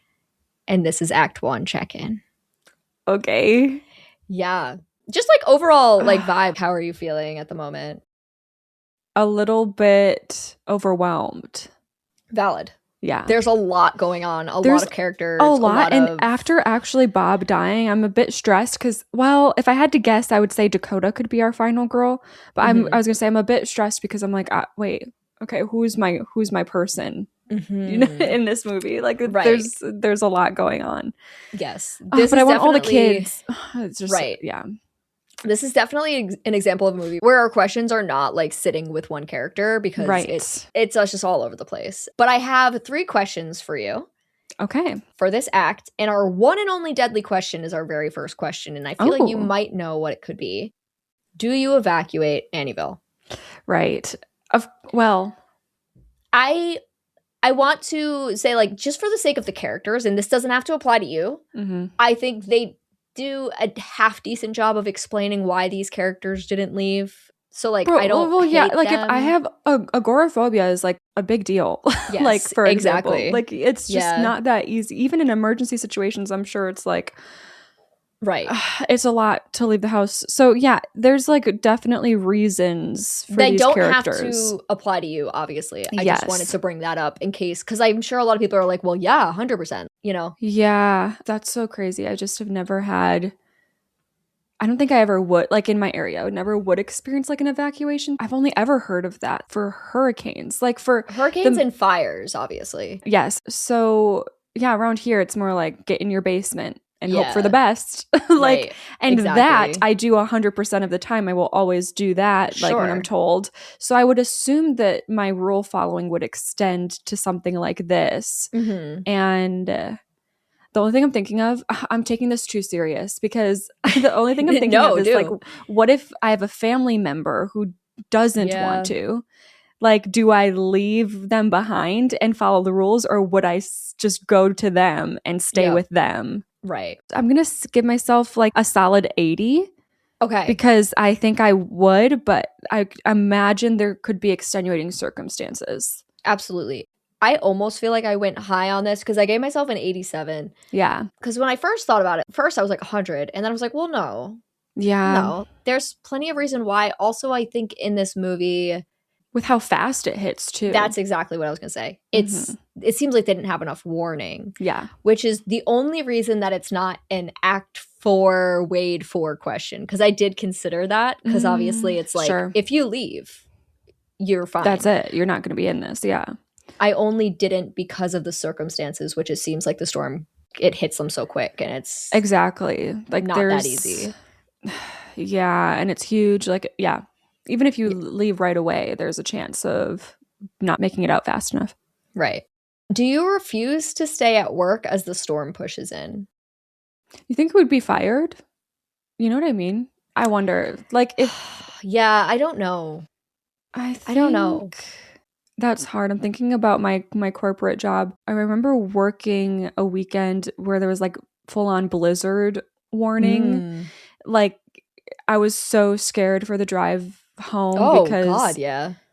And this is Act 1 check-in. Okay. Yeah. Just like overall like vibe, how are you feeling at the moment? A little bit overwhelmed. Valid. Yeah. There's a lot going on. There's lot of characters. A lot. And after actually Bob dying, I'm a bit stressed because, well, if I had to guess, I would say Dakota could be our final girl. But I was going to say I'm a bit stressed because I'm like, wait, okay, who's my person? You know, in this movie, like there's a lot going on. Yes. But I want all the kids. It's just, yeah. This is definitely an example of a movie where our questions are not like sitting with one character because it's us just all over the place. But I have 3 questions for you. Okay. For this act. And our one and only deadly question is our very first question. And I feel like you might know what it could be. Do you evacuate Annieville? Right. Well, I want to say, like, just for the sake of the characters, and this doesn't have to apply to you, I think they do a half decent job of explaining why these characters didn't leave. So like, I don't hate like them. If I have agoraphobia is like a big deal. Yes, like for example, exactly. like it's just not that easy. Even in emergency situations, I'm sure it's like, it's a lot to leave the house. So yeah, there's like definitely reasons for these characters. They don't have to apply to you, obviously. I just wanted to bring that up in case, because I'm sure a lot of people are like, well, yeah, 100%, you know? Yeah, that's so crazy. I just have never had, I don't think I ever would, like in my area, I would never would experience like an evacuation. I've only ever heard of that for hurricanes. Like for hurricanes and fires, obviously. Yes. So yeah, around here, it's more like get in your basement and hope for the best. That I do 100% of the time. I will always do that, like when I'm told. So I would assume that my rule following would extend to something like this. And the only thing I'm thinking of, I'm taking this too serious because the only thing I'm thinking of is like, what if I have a family member who doesn't want to? Like, do I leave them behind and follow the rules, or would I just go to them and stay with them? Right. I'm going to give myself like a solid 80. Okay. Because I think I would, but I imagine there could be extenuating circumstances. Absolutely. I almost feel like I went high on this because I gave myself an 87. Yeah. Because when I first thought about it, first I was like 100. And then I was like, well, no. Yeah. No. There's plenty of reason why. Also, I think in this movie, with how fast it hits too. That's exactly what I was going to say. It seems like they didn't have enough warning. Yeah. Which is the only reason that it's not an Act 4 Wade 4 question. Because I did consider that. Because obviously it's like, if you leave, you're fine. That's it. You're not going to be in this. Yeah. I only didn't because of the circumstances, which it seems like the storm, it hits them so quick. And it's exactly like not that easy. Yeah. And it's huge. Like, yeah. Even if you leave right away, there's a chance of not making it out fast enough. Right. Do you refuse to stay at work as the storm pushes in? You think it would be fired? You know what I mean? I wonder. Like if... Yeah, I don't know. I don't know. That's hard. I'm thinking about my corporate job. I remember working a weekend where there was like full-on blizzard warning. Like I was so scared for the drive home because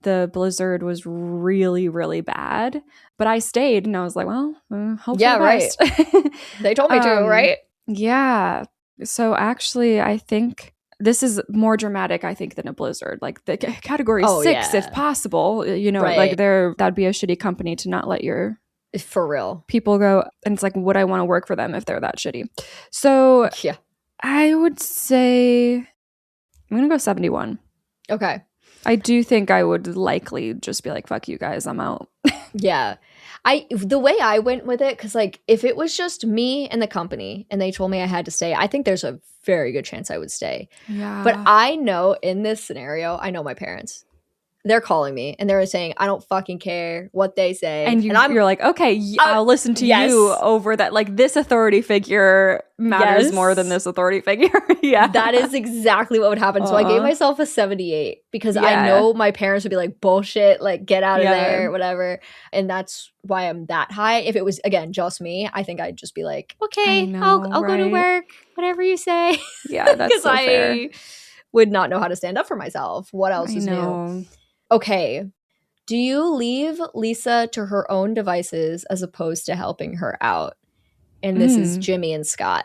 the blizzard was really, really bad. But I stayed and I was like, well, hope for the best. They told me to, right? Yeah. So actually, I think this is more dramatic, I think, than a blizzard. Like the category 6, if possible, you know, like that'd be a shitty company to not let your for real people go. And it's like, would I want to work for them if they're that shitty? So I would say I'm going to go 71. Okay. I do think I would likely just be like, fuck you guys, I'm out. Yeah. The way I went with it, because like if it was just me and the company and they told me I had to stay, I think there's a very good chance I would stay. Yeah. But I know in this scenario, I know my parents. They're calling me and they're saying, I don't fucking care what they say. And you're like, okay, I'll listen to you over that. Like, this authority figure matters more than this authority figure. Yeah. That is exactly what would happen. So I gave myself a 78 because I know my parents would be like, bullshit, like, get out of there, whatever. And that's why I'm that high. If it was, again, just me, I think I'd just be like, okay, I'll go to work, whatever you say. Yeah, that's so fair. I would not know how to stand up for myself. What else is new? Okay, do you leave Lisa to her own devices as opposed to helping her out? And this is Jimmy and Scott,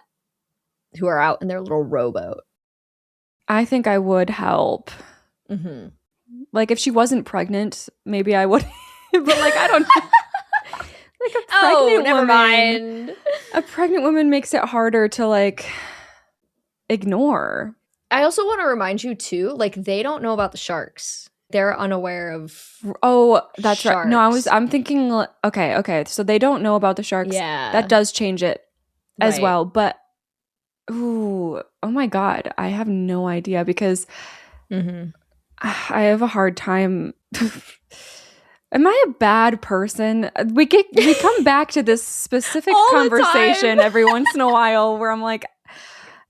who are out in their little rowboat. I think I would help. Mm-hmm. Like, if she wasn't pregnant, maybe I would. But, like, I don't know. Like, a pregnant never mind. A pregnant woman makes it harder to, like, ignore. I also want to remind you, too, like, they don't know about the sharks. They're unaware of that's sharks. Right. No, I'm thinking, okay. So they don't know about the sharks. Yeah. That does change it as well. But, oh my God. I have no idea because I have a hard time. Am I a bad person? We come back to this specific conversation every once in a while where I'm like,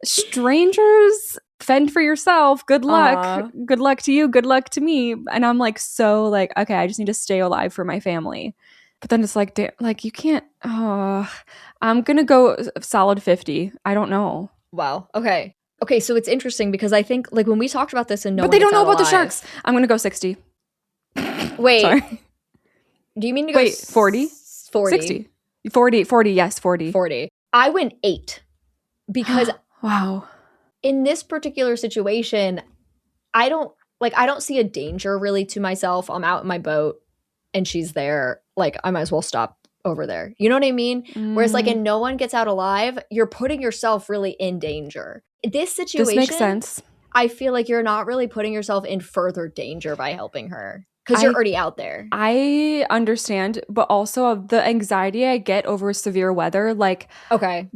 strangers, fend for yourself. Good luck. Good luck to you. Good luck to me. And I'm like, so like, okay, I just need to stay alive for my family. But then it's like you can't. I'm gonna go solid 50. I don't know. Wow. Okay. So it's interesting because I think like when we talked about this and but they don't know about the sharks. I'm gonna go 60. Wait. Sorry. Do you mean to go 40? 60. 40. Yes, 40. 40. I went 8 because wow. In this particular situation, I don't see a danger really to myself. I'm out in my boat and she's there. Like, I might as well stop over there. You know what I mean? Whereas like, and no one gets out alive, you're putting yourself really in danger. This situation, this makes sense. I feel like you're not really putting yourself in further danger by helping her. Because you're already out there. I understand, but also the anxiety I get over severe weather, like,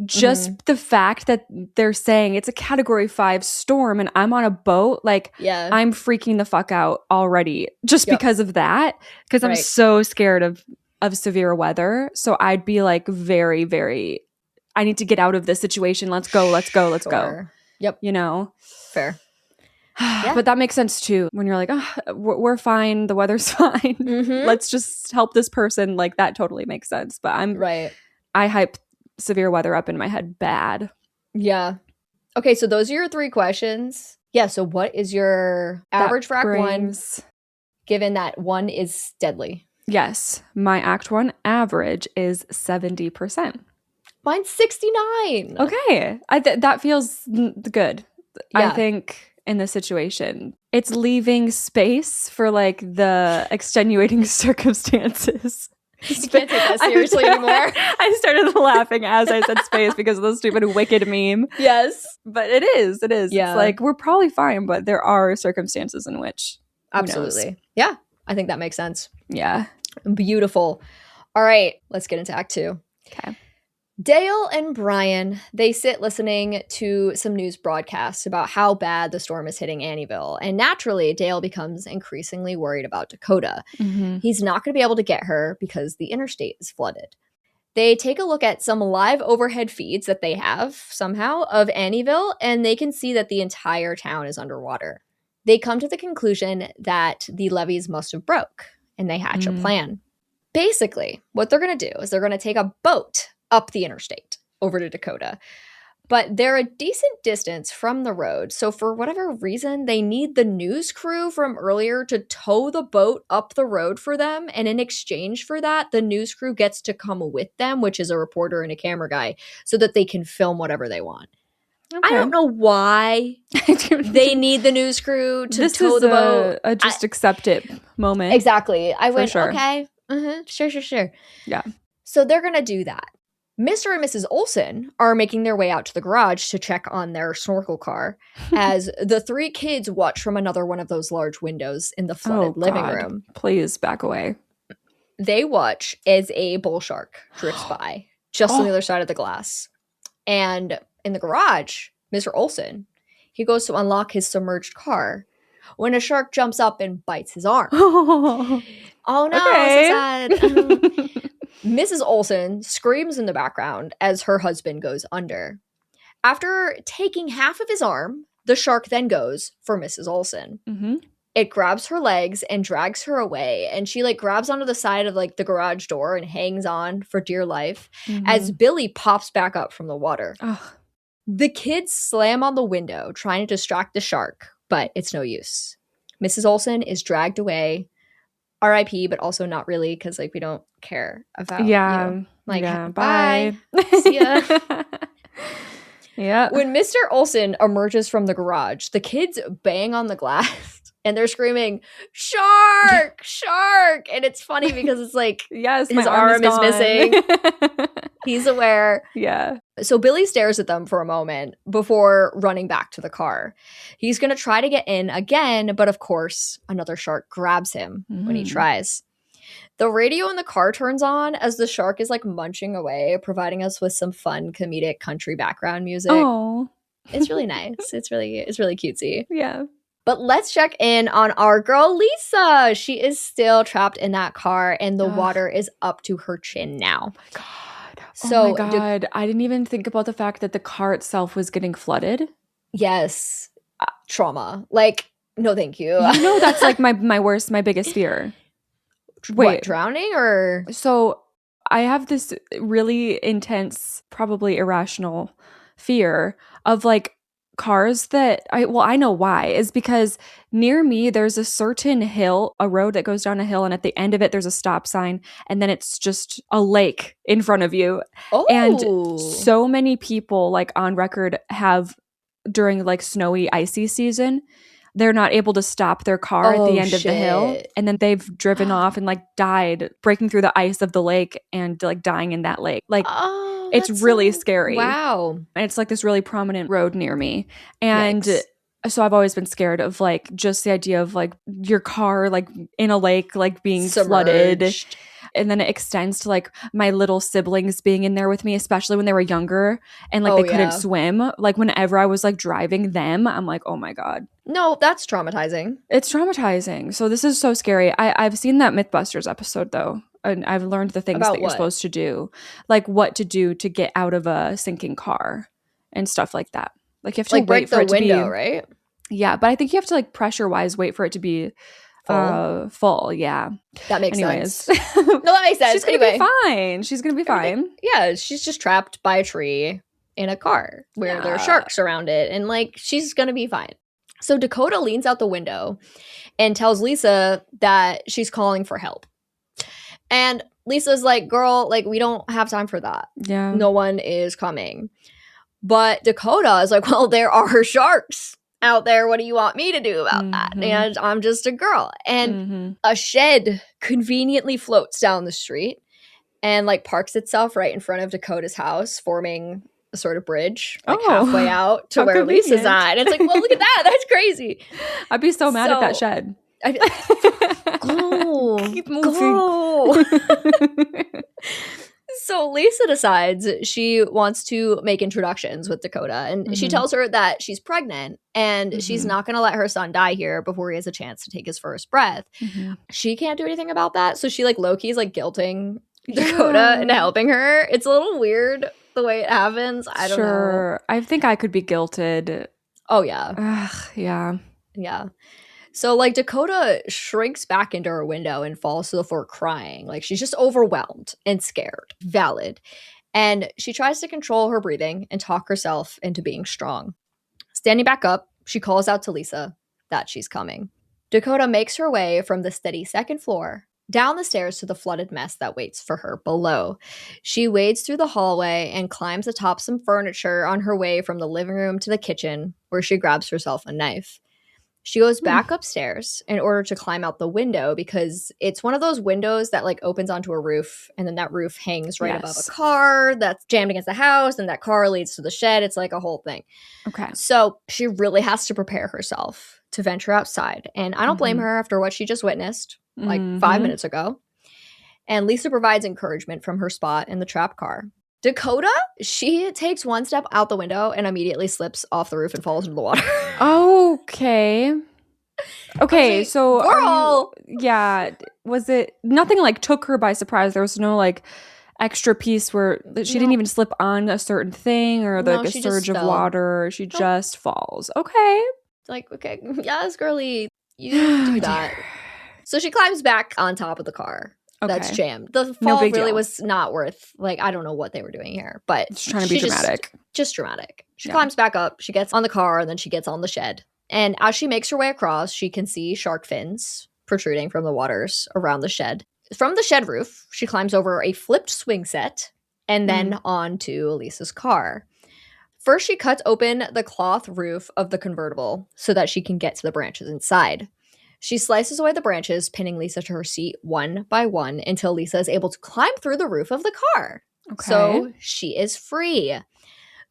just the fact that they're saying it's a Category 5 storm and I'm on a boat, like, I'm freaking the fuck out already just because of that. Because I'm so scared of severe weather. So I'd be like very, very, I need to get out of this situation. Let's go. Yep. You know? Fair. Yeah. But that makes sense too when you're like, we're fine, the weather's fine, let's just help this person. Like, that totally makes sense. But I hype severe weather up in my head bad. Yeah. Okay, so those are your 3 questions. Yeah, so what is your average for Act 1, given that 1 is deadly? Yes, my Act 1 average is 70%. Mine's 69. Okay, that feels good. I think in this situation, it's leaving space for like the extenuating circumstances. You can't take that seriously anymore. I started laughing as I said space because of the stupid Wicked meme. Yes. But it is. Yeah. It's like, we're probably fine, but there are circumstances in which. Absolutely. Yeah. I think that makes sense. Yeah. Beautiful. All right. Let's get into Act 2. Okay. Dale and Brian, they sit listening to some news broadcasts about how bad the storm is hitting Annieville. And naturally, Dale becomes increasingly worried about Dakota. He's not going to be able to get her because the interstate is flooded. They take a look at some live overhead feeds that they have somehow of Annieville, and they can see that the entire town is underwater. They come to the conclusion that the levees must have broke, and they hatch a plan. Basically, what they're going to do is they're going to take a boat up the interstate over to Dakota. But they're a decent distance from the road, so for whatever reason, they need the news crew from earlier to tow the boat up the road for them, and in exchange for that, the news crew gets to come with them, which is a reporter and a camera guy, so that they can film whatever they want. Okay. I don't know why they need the news crew to tow the boat. A just accept it moment. Exactly. I went, okay, sure. Yeah. So they're going to do that. Mr. and Mrs. Olsen are making their way out to the garage to check on their snorkel car as the 3 kids watch from another one of those large windows in the flooded living room. Please back away. They watch as a bull shark drifts by just on the other side of the glass. And in the garage, Mr. Olsen, he goes to unlock his submerged car when a shark jumps up and bites his arm. Oh no, okay. So sad. Mrs. Olsen screams in the background as her husband goes under. After taking half of his arm, the shark then goes for Mrs. Olsen. Mm-hmm. It grabs her legs and drags her away, and she like grabs onto the side of like the garage door and hangs on for dear life as Billy pops back up from the water. Ugh. The kids slam on the window trying to distract the shark, but it's no use. Mrs. Olsen is dragged away. R.I.P., but also not really, because like we don't care about you. Like, bye. See ya. Yeah. When Mr. Olsen emerges from the garage, the kids bang on the glass and they're screaming, "Shark! Shark!" And it's funny because it's like, yes, his arm is missing. He's aware. Yeah. So Billy stares at them for a moment before running back to the car. He's going to try to get in again, but of course, another shark grabs him when he tries. The radio in the car turns on as the shark is like munching away, providing us with some fun comedic country background music. Oh, it's really nice. It's really cutesy. Yeah. But let's check in on our girl, Lisa. She is still trapped in that car and the water is up to her chin now. Oh my God. So, oh my God. I didn't even think about the fact that the car itself was getting flooded. Yes. Trauma. Like, no, thank you. You know, that's like my biggest fear. Wait, what, drowning or? So I have this really intense, probably irrational fear of like cars that I know why is because near me there's a certain hill, a road that goes down a hill, and at the end of it there's a stop sign, and then it's just a lake in front of you. Oh. And so many people like on record have during like snowy, icy season, they're not able to stop their car at the end of the hill, and then they've driven off and like died breaking through the ice of the lake and like dying in that lake. Like it's really scary. Wow. And it's like this really prominent road near me. And so I've always been scared of like just the idea of like your car like in a lake like being flooded. And then it extends to like my little siblings being in there with me, especially when they were younger and like they couldn't swim. Like whenever I was like driving them, I'm like, oh my God. No, that's traumatizing. It's traumatizing. So this is so scary. I've seen that Mythbusters episode though. And I've learned the things about that you're supposed to do. Like what to do to get out of a sinking car and stuff like that. Like you have to like wait for it to be. Right? Yeah, but I think you have to like pressure-wise wait for it to be full. Yeah. That makes sense. No, that makes sense. She's gonna be fine. She's gonna be fine. Yeah, she's just trapped by a tree in a car where there are sharks around it, and like she's gonna be fine. So Dakota leans out the window and tells Lisa that she's calling for help. And Lisa's like, girl, like we don't have time for that. Yeah. No one is coming. But Dakota is like, well, there are sharks out there. What do you want me to do about that? And I'm just a girl. And a shed conveniently floats down the street and like parks itself right in front of Dakota's house, forming a sort of bridge like halfway out to where Lisa's at. And it's like, well, look at that. That's crazy. I'd be so mad at that shed. I'd be like, go. Keep moving. Go. So Lisa decides she wants to make introductions with Dakota, and she tells her that she's pregnant and she's not going to let her son die here before he has a chance to take his first breath. She can't do anything about that, so she like low-key is like guilting Dakota into helping her. It's a little weird the way it happens. I don't know. I think I could be guilted. Oh yeah. Yeah. Yeah. So, like, Dakota shrinks back into her window and falls to the floor crying. Like, she's just overwhelmed and scared. Valid. And she tries to control her breathing and talk herself into being strong. Standing back up, she calls out to Lisa that she's coming. Dakota makes her way from the steady second floor down the stairs to the flooded mess that waits for her below. She wades through the hallway and climbs atop some furniture on her way from the living room to the kitchen, where she grabs herself a knife. She goes back upstairs in order to climb out the window because it's one of those windows that like opens onto a roof, and then that roof hangs right above a car that's jammed against the house, and that car leads to the shed. It's like a whole thing. Okay. So she really has to prepare herself to venture outside. And I don't blame her after what she just witnessed like 5 minutes ago. And Lisa provides encouragement from her spot in the trap car. Dakota, she takes one step out the window and immediately slips off the roof and falls into the water. Okay, so girl, was it nothing like took her by surprise? There was no like extra piece where she didn't even slip on a certain thing or like a surge of water. She just falls. Okay. Like, okay, yes, girly, you do that. So she climbs back on top of the car. Okay. That's jammed. The fall really was not worth, like, I don't know what they were doing here, but it's trying to be dramatic. Just dramatic. She climbs back up, she gets on the car, and then she gets on the shed. And as she makes her way across, she can see shark fins protruding from the waters around the shed. From the shed roof, she climbs over a flipped swing set and then onto Lisa's car. First, she cuts open the cloth roof of the convertible so that she can get to the branches inside. She slices away the branches, pinning Lisa to her seat one by one until Lisa is able to climb through the roof of the car. Okay. So she is free.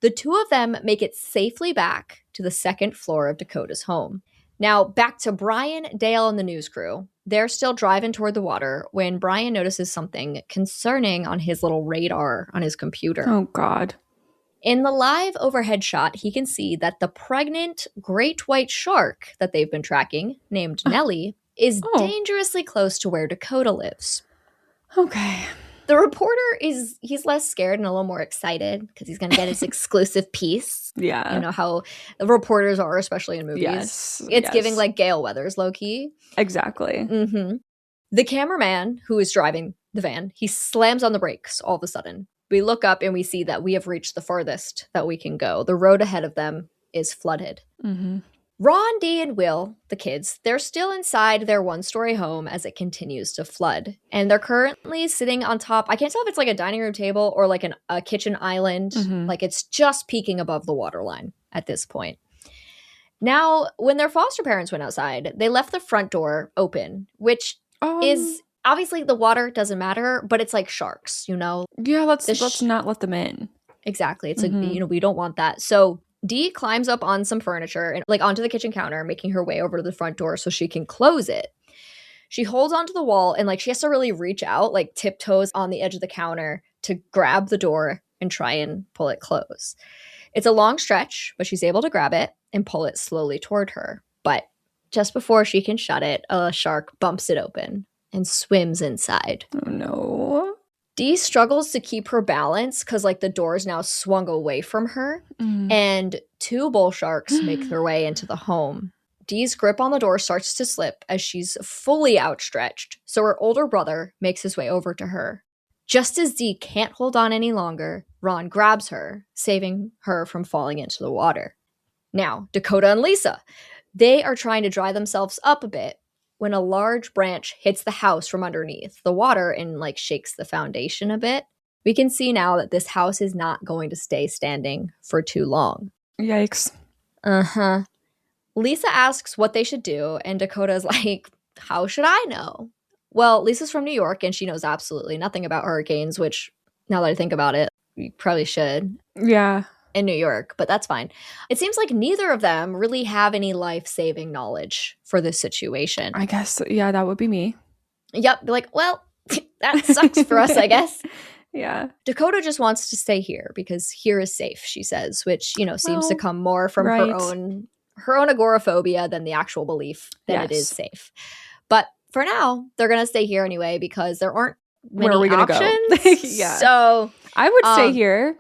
The two of them make it safely back to the second floor of Dakota's home. Now, back to Brian, Dale, and the news crew. They're still driving toward the water when Brian notices something concerning on his little radar on his computer. Oh, God. In the live overhead shot, he can see that the pregnant great white shark that they've been tracking, named Nellie, is dangerously close to where Dakota lives. Okay. The reporter he's less scared and a little more excited because he's going to get his exclusive piece. Yeah. You know how the reporters are, especially in movies. Yes. It's giving like Gale Weathers, low-key. Exactly. Mm-hmm. The cameraman who is driving the van, he slams on the brakes all of a sudden. We look up and we see that we have reached the farthest that we can go. The road ahead of them is flooded. Mm-hmm. Ron, Dee, and Will, the kids, they're still inside their one-story home as it continues to flood. And they're currently sitting on top. I can't tell if it's like a dining room table or like a kitchen island. Mm-hmm. Like it's just peeking above the waterline at this point. Now, when their foster parents went outside, they left the front door open, which is... Obviously, the water doesn't matter, but it's like sharks, you know? Yeah, let's not let them in. Exactly. It's like, we don't want that. So Dee climbs up on some furniture and like onto the kitchen counter, making her way over to the front door so she can close it. She holds onto the wall and like she has to really reach out, like tiptoes on the edge of the counter to grab the door and try and pull it close. It's a long stretch, but she's able to grab it and pull it slowly toward her. But just before she can shut it, a shark bumps it open and swims inside. Oh, no. Dee struggles to keep her balance because, like, the door is now swung away from her, and two bull sharks make their way into the home. Dee's grip on the door starts to slip as she's fully outstretched, so her older brother makes his way over to her. Just as Dee can't hold on any longer, Ron grabs her, saving her from falling into the water. Now, Dakota and Lisa, they are trying to dry themselves up a bit, when a large branch hits the house from underneath the water and like shakes the foundation a bit. We can see now that this house is not going to stay standing for too long. Yikes. Uh-huh. Lisa asks what they should do, and Dakota's like, how should I know? Well, Lisa's from New York, and she knows absolutely nothing about hurricanes, which, now that I think about it, we probably should. Yeah. In New York, but that's fine. It seems like neither of them really have any life-saving knowledge for this situation. I guess, yeah, that would be me. Yep, be like, well, that sucks for us, I guess. Yeah. Dakota just wants to stay here because here is safe, she says, which, seems to come more from her own agoraphobia than the actual belief that it is safe. But for now, they're going to stay here anyway because there aren't many options. Go? Yeah. So I would stay here,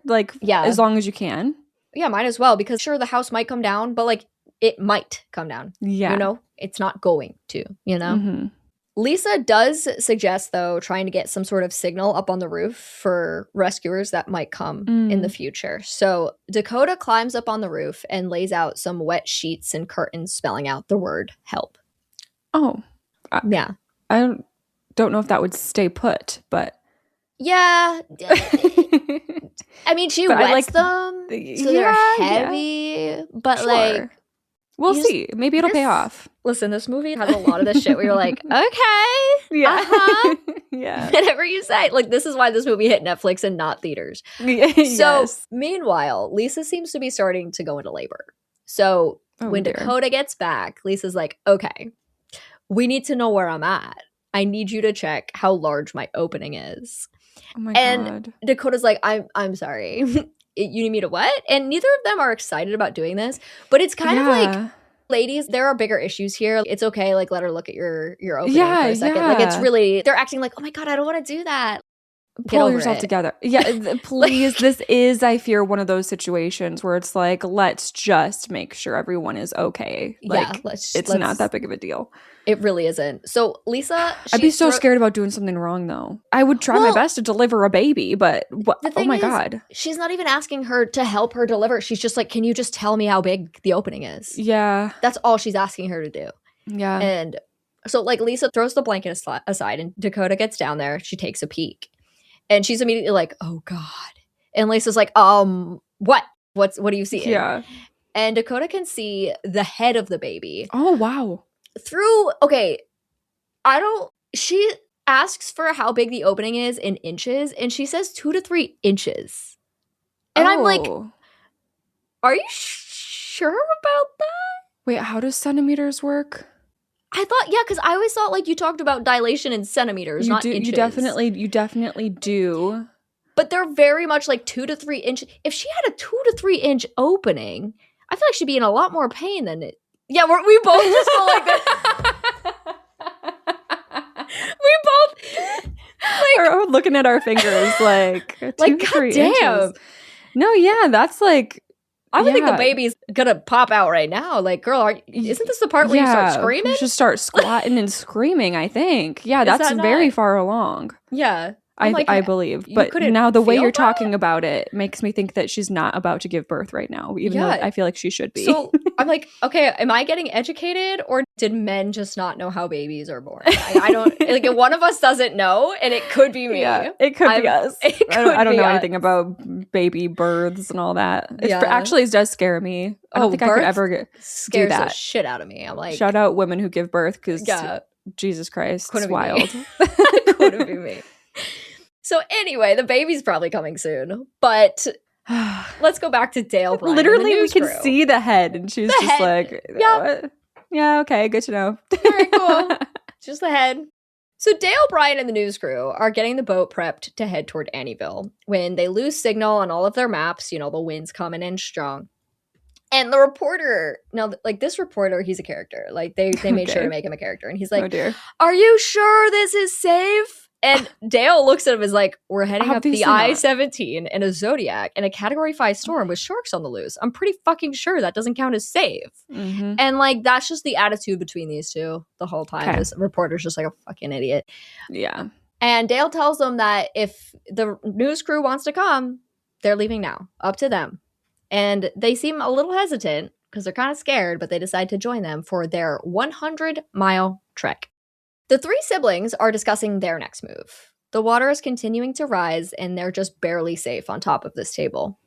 as long as you can. Yeah, might as well, because sure, the house might come down, but like it might come down. Yeah. It's not going to, Mm-hmm. Lisa does suggest, though, trying to get some sort of signal up on the roof for rescuers that might come in the future. So Dakota climbs up on the roof and lays out some wet sheets and curtains spelling out the word help. Oh. Yeah. I don't know if that would stay put, but yeah. I mean, she wets them, so they're heavy, but sure. We'll see. Maybe it'll pay off. Listen, this movie has a lot of this shit where you're like, okay. Yeah. Uh-huh. Yeah. Whatever you say. Like, this is why this movie hit Netflix and not theaters. Yes. So, meanwhile, Lisa seems to be starting to go into labor. So, when Dakota gets back, Lisa's like, okay, we need to know where I'm at. I need you to check how large my opening is. Oh my God. Dakota's like, I'm sorry. You need me to what? And neither of them are excited about doing this, but it's kind of like, ladies, there are bigger issues here. It's okay, like, let her look at your opening for a second. Like, it's really, they're acting like, oh my God, I don't want to do that. Pull yourself together. Yeah, please. This is, I fear, one of those situations where it's like, let's just make sure everyone is okay. Like, it's not that big of a deal. It really isn't. So Lisa, I'd be so scared about doing something wrong, though. I would try my best to deliver a baby, but oh my God. She's not even asking her to help her deliver. She's just like, can you just tell me how big the opening is? Yeah. That's all she's asking her to do. Yeah. And so, like, Lisa throws the blanket aside and Dakota gets down there. She takes a peek. And she's immediately like, oh God. And Lisa's like, what? What do you see? Yeah. And Dakota can see the head of the baby. Oh, wow. She asks for how big the opening is in inches, and she says 2 to 3 inches. And I'm like, are you sure about that? Wait, how does centimeters work? I thought, because I always thought, like, you talked about dilation in centimeters, not inches. You definitely do. But they're very much like 2 to 3 inches. If she had a 2 to 3 inch opening, I feel like she'd be in a lot more pain than it. Yeah, we both just feel like that. We both are looking at our fingers like 2 to 3 damn. Inches. No, yeah, that's like. I would think the baby's gonna pop out right now. Like, girl, isn't this the part where you start screaming? You should start squatting and screaming, I think. Yeah, that's very far along. Yeah. I believe. But now the way you're talking about it makes me think that she's not about to give birth right now, even though I feel like she should be. So I'm like, okay, am I getting educated, or did men just not know how babies are born? I don't, like, if one of us doesn't know, and it could be me. Yeah, it could be us. I don't know anything about baby births and all that. Actually, it does scare me. I don't think I could ever do that. The shit out of me. I'm like, shout out women who give birth, because Jesus Christ, it's wild. Couldn't be me. So anyway, the baby's probably coming soon, but let's go back to Dale Bryan. Literally, we can see the head, and she's just like, yeah, okay, good to know. Very cool. Just the head. So Dale Bryan and the news crew are getting the boat prepped to head toward Annieville when they lose signal on all of their maps. The wind's coming in strong. And the reporter, now, like, this reporter, he's a character. Like, they made sure to make him a character. And he's like, oh dear. Are you sure this is safe? And Dale looks at him as like, we're heading up the I-17 in a Zodiac in a Category 5 storm with sharks on the loose. I'm pretty fucking sure that doesn't count as safe. Mm-hmm. And, like, that's just the attitude between these two the whole time. This reporter's just like a fucking idiot. Yeah. And Dale tells them that if the news crew wants to come, they're leaving now. Up to them. And they seem a little hesitant because they're kind of scared, but they decide to join them for their 100-mile trek. The three siblings are discussing their next move. The water is continuing to rise, and they're just barely safe on top of this table.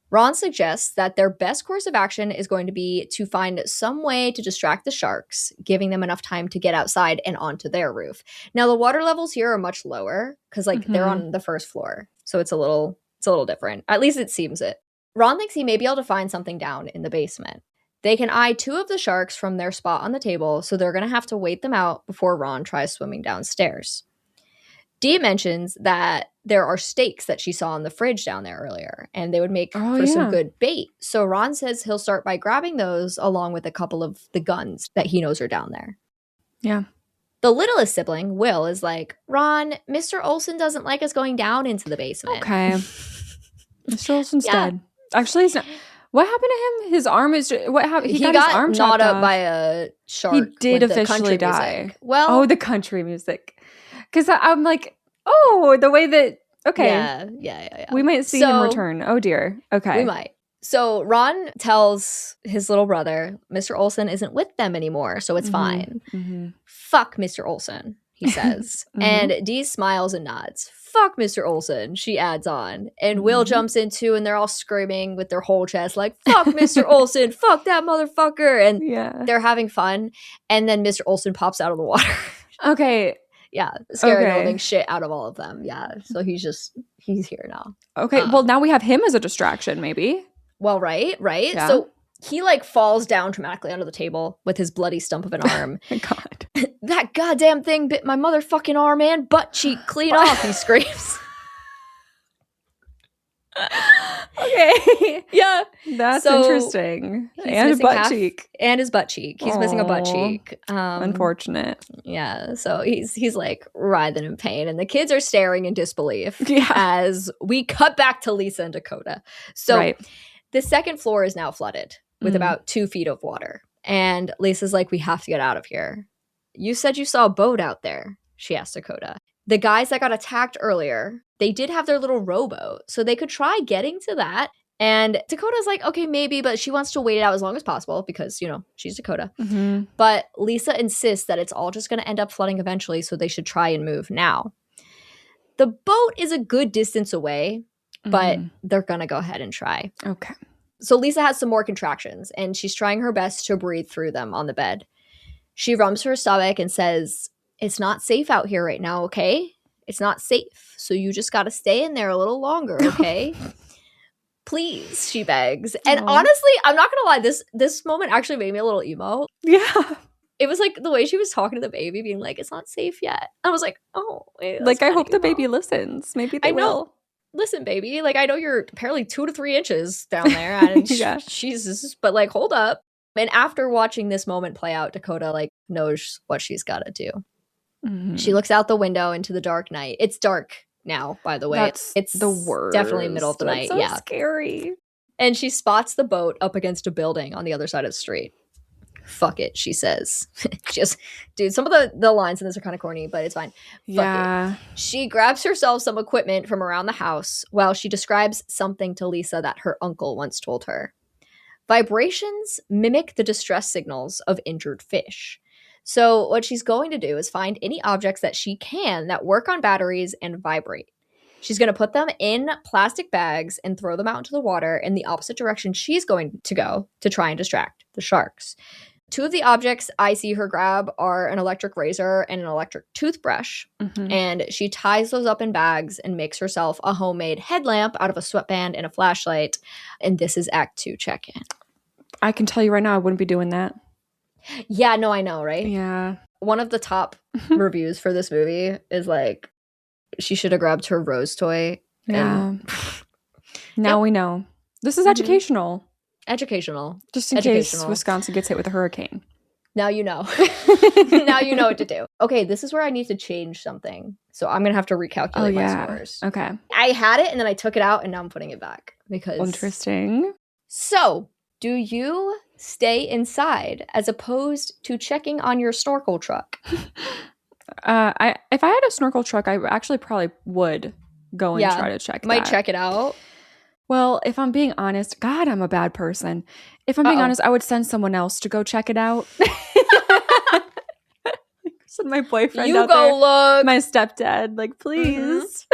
Ron suggests that their best course of action is going to be to find some way to distract the sharks, giving them enough time to get outside and onto their roof. Now, the water levels here are much lower because, like, they're on the first floor, so it's a little different. At least it seems it. Ron thinks he may be able to find something down in the basement. They can eye two of the sharks from their spot on the table, so they're going to have to wait them out before Ron tries swimming downstairs. Dee mentions that there are steaks that she saw in the fridge down there earlier, and they would make for some good bait. So Ron says he'll start by grabbing those along with a couple of the guns that he knows are down there. Yeah. The littlest sibling, Will, is like, Ron, Mr. Olsen doesn't like us going down into the basement. Okay. Mr. Olsen's dead. Actually, he's not. What happened to him? His arm is. What happened? He got his arm gnawed up by a shark. He did officially die. Music. Well, the country music. Because I'm like, the way that. Okay. Yeah. We might see him return. Oh dear. Okay. We might. So Ron tells his little brother, Mr. Olsen isn't with them anymore, so it's fine. Mm-hmm. Fuck Mr. Olsen. he says. And Dee smiles and nods. Fuck Mr. Olson, she adds on. And Will jumps in too, and they're all screaming with their whole chest, like, fuck Mr. Olson, fuck that motherfucker. And they're having fun. And then Mr. Olson pops out of the water. Okay. Yeah, scaring the living shit out of all of them. Yeah, so he's here now. Okay, well, now we have him as a distraction, maybe. Well, right? Yeah. So he, like, falls down dramatically under the table with his bloody stump of an arm. Oh my God. That goddamn thing bit my motherfucking arm and butt cheek clean off, he screams. Okay. Yeah. That's interesting. And his butt cheek. And his butt cheek. He's missing a butt cheek. Unfortunate. Yeah. So he's like writhing in pain. And the kids are staring in disbelief as we cut back to Lisa and Dakota. So the second floor is now flooded with about 2 feet of water. And Lisa's like, we have to get out of here. You said you saw a boat out there, she asked Dakota. The guys that got attacked earlier, they did have their little rowboat, so they could try getting to that. And Dakota's like, okay, maybe, but she wants to wait it out as long as possible because, you know, she's Dakota. But Lisa insists that it's all just going to end up flooding eventually, so they should try and move now. The boat is a good distance away, but they're going to go ahead and try. Okay. So Lisa has some more contractions, and she's trying her best to breathe through them on the bed. She rubs her stomach and says, it's not safe out here right now, okay? It's not safe. So you just got to stay in there a little longer, okay? Please, she begs. And honestly, I'm not going to lie, this moment actually made me a little emo. Yeah. It was like the way she was talking to the baby, being like, it's not safe yet. I was like, oh. Wait, like, I hope the baby listens. Maybe they will. Listen, baby, like, I know you're apparently 2 to 3 inches down there. And Jesus, but like, hold up. And after watching this moment play out, Dakota, like, knows what she's got to do. She looks out the window into the dark night. It's dark now, by the way. It's the worst. Definitely middle of the night. So scary. And she spots the boat up against a building on the other side of the street. Fuck it, she says. Dude, some of the lines in this are kind of corny, but it's fine. Fuck it. She grabs herself some equipment from around the house while she describes something to Lisa that her uncle once told her. Vibrations mimic the distress signals of injured fish. So what she's going to do is find any objects that she can that work on batteries and vibrate. She's going to put them in plastic bags and throw them out into the water in the opposite direction she's going to go to try and distract the sharks. 2 of the objects I see her grab are an electric razor and an electric toothbrush. And she ties those up in bags and makes herself a homemade headlamp out of a sweatband and a flashlight. And this is Act 2 check-in. I can tell you right now I wouldn't be doing that. Yeah, no, I know, right? Yeah. One of the top reviews for this movie is like, she should have grabbed her Rose toy. Yeah. Now we know. This is educational. Educational. Just in case Wisconsin gets hit with a hurricane. Now you know. Now you know what to do. Okay, this is where I need to change something. So I'm going to have to recalculate my scores. Okay. I had it and then I took it out and now I'm putting it back. Because interesting. So, do you stay inside as opposed to checking on your snorkel truck? If I had a snorkel truck, I actually probably would go and try to check Might check it out. Well, if I'm being honest, God, I'm a bad person. If I'm being honest, I would send someone else to go check it out. Send my boyfriend out there. Look. My stepdad, like, please.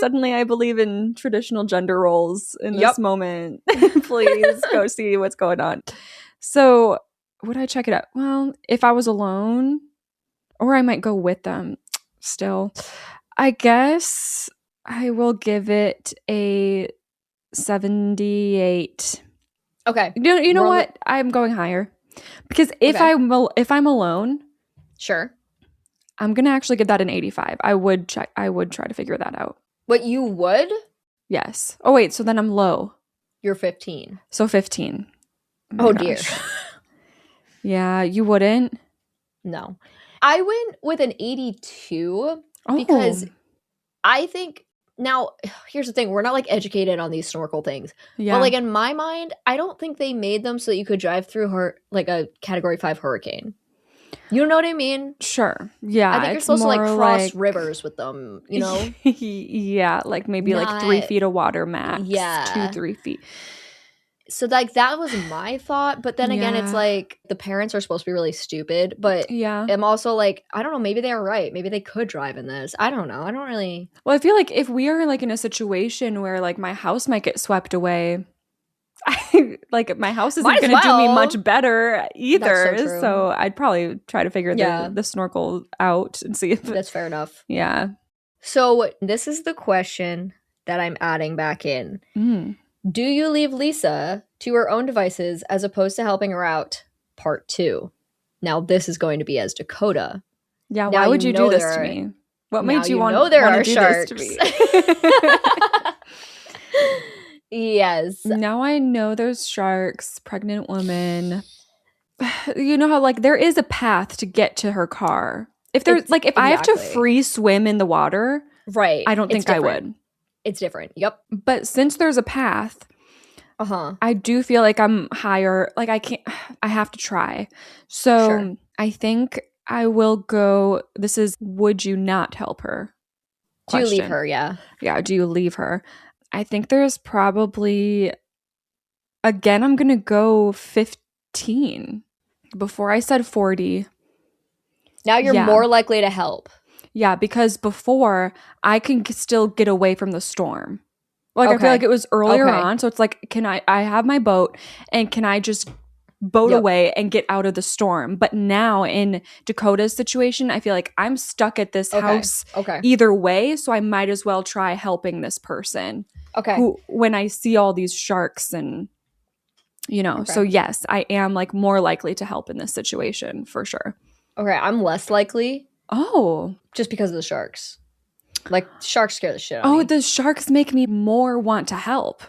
Suddenly I believe in traditional gender roles in this moment. Please go see what's going on. So would I check it out? Well, if I was alone, or I might go with them still. I guess I will give it a 78. Okay. You know what? I'm going higher. Because if I'm alone, sure, I'm going to actually give that an 85. I would try to figure that out. But you would? Yes. Oh wait, so then I'm low. You're 15. So 15. Oh dear. Yeah, you wouldn't? No. I went with an 82 because I think, now, here's the thing. We're not like educated on these snorkel things. Yeah. But like in my mind, I don't think they made them so that you could drive through like a Category 5 hurricane. You know what I mean? Sure. Yeah. I think you're supposed to like cross rivers with them, you know? Yeah. Like maybe like 3 feet of water max. Yeah. 2-3 feet. So like that was my thought, but then again, it's like the parents are supposed to be really stupid, but I'm also like, I don't know, maybe they're right. Maybe they could drive in this. I don't know. I don't really. Well, I feel like if we are like in a situation where like my house might get swept away, like my house isn't going to do me much better either. So I'd probably try to figure the snorkel out and see if that's fair enough. Yeah. So this is the question that I'm adding back in. Do you leave Lisa to her own devices as opposed to helping her out? Part 2. Now this is going to be as Dakota. Yeah, why would you do this to me? What made you want to do sharks. This to me? Yes. Now I know there's sharks, pregnant woman. You know how like there is a path to get to her car. If there's like if I have to free swim in the water, right? I don't think I would. It's different. Yep. But since there's a path, I do feel like I'm higher. Like I have to try. So I think I will go. This is, would you not help her? Question. Do you leave her? Yeah. Yeah. Do you leave her? I think there's probably, again, I'm going to go 15. Before I said 40. Now you're more likely to help. Yeah, because before I can still get away from the storm. Like I feel like it was earlier on. So it's like, I have my boat and can I just boat away and get out of the storm? But now in Dakota's situation, I feel like I'm stuck at this house either way. So I might as well try helping this person. Who, when I see all these sharks and, you know, so yes, I am like more likely to help in this situation for sure. Okay, I'm less likely. Oh. Just because of the sharks. Like, sharks scare the shit out of me. Oh, the sharks make me more want to help.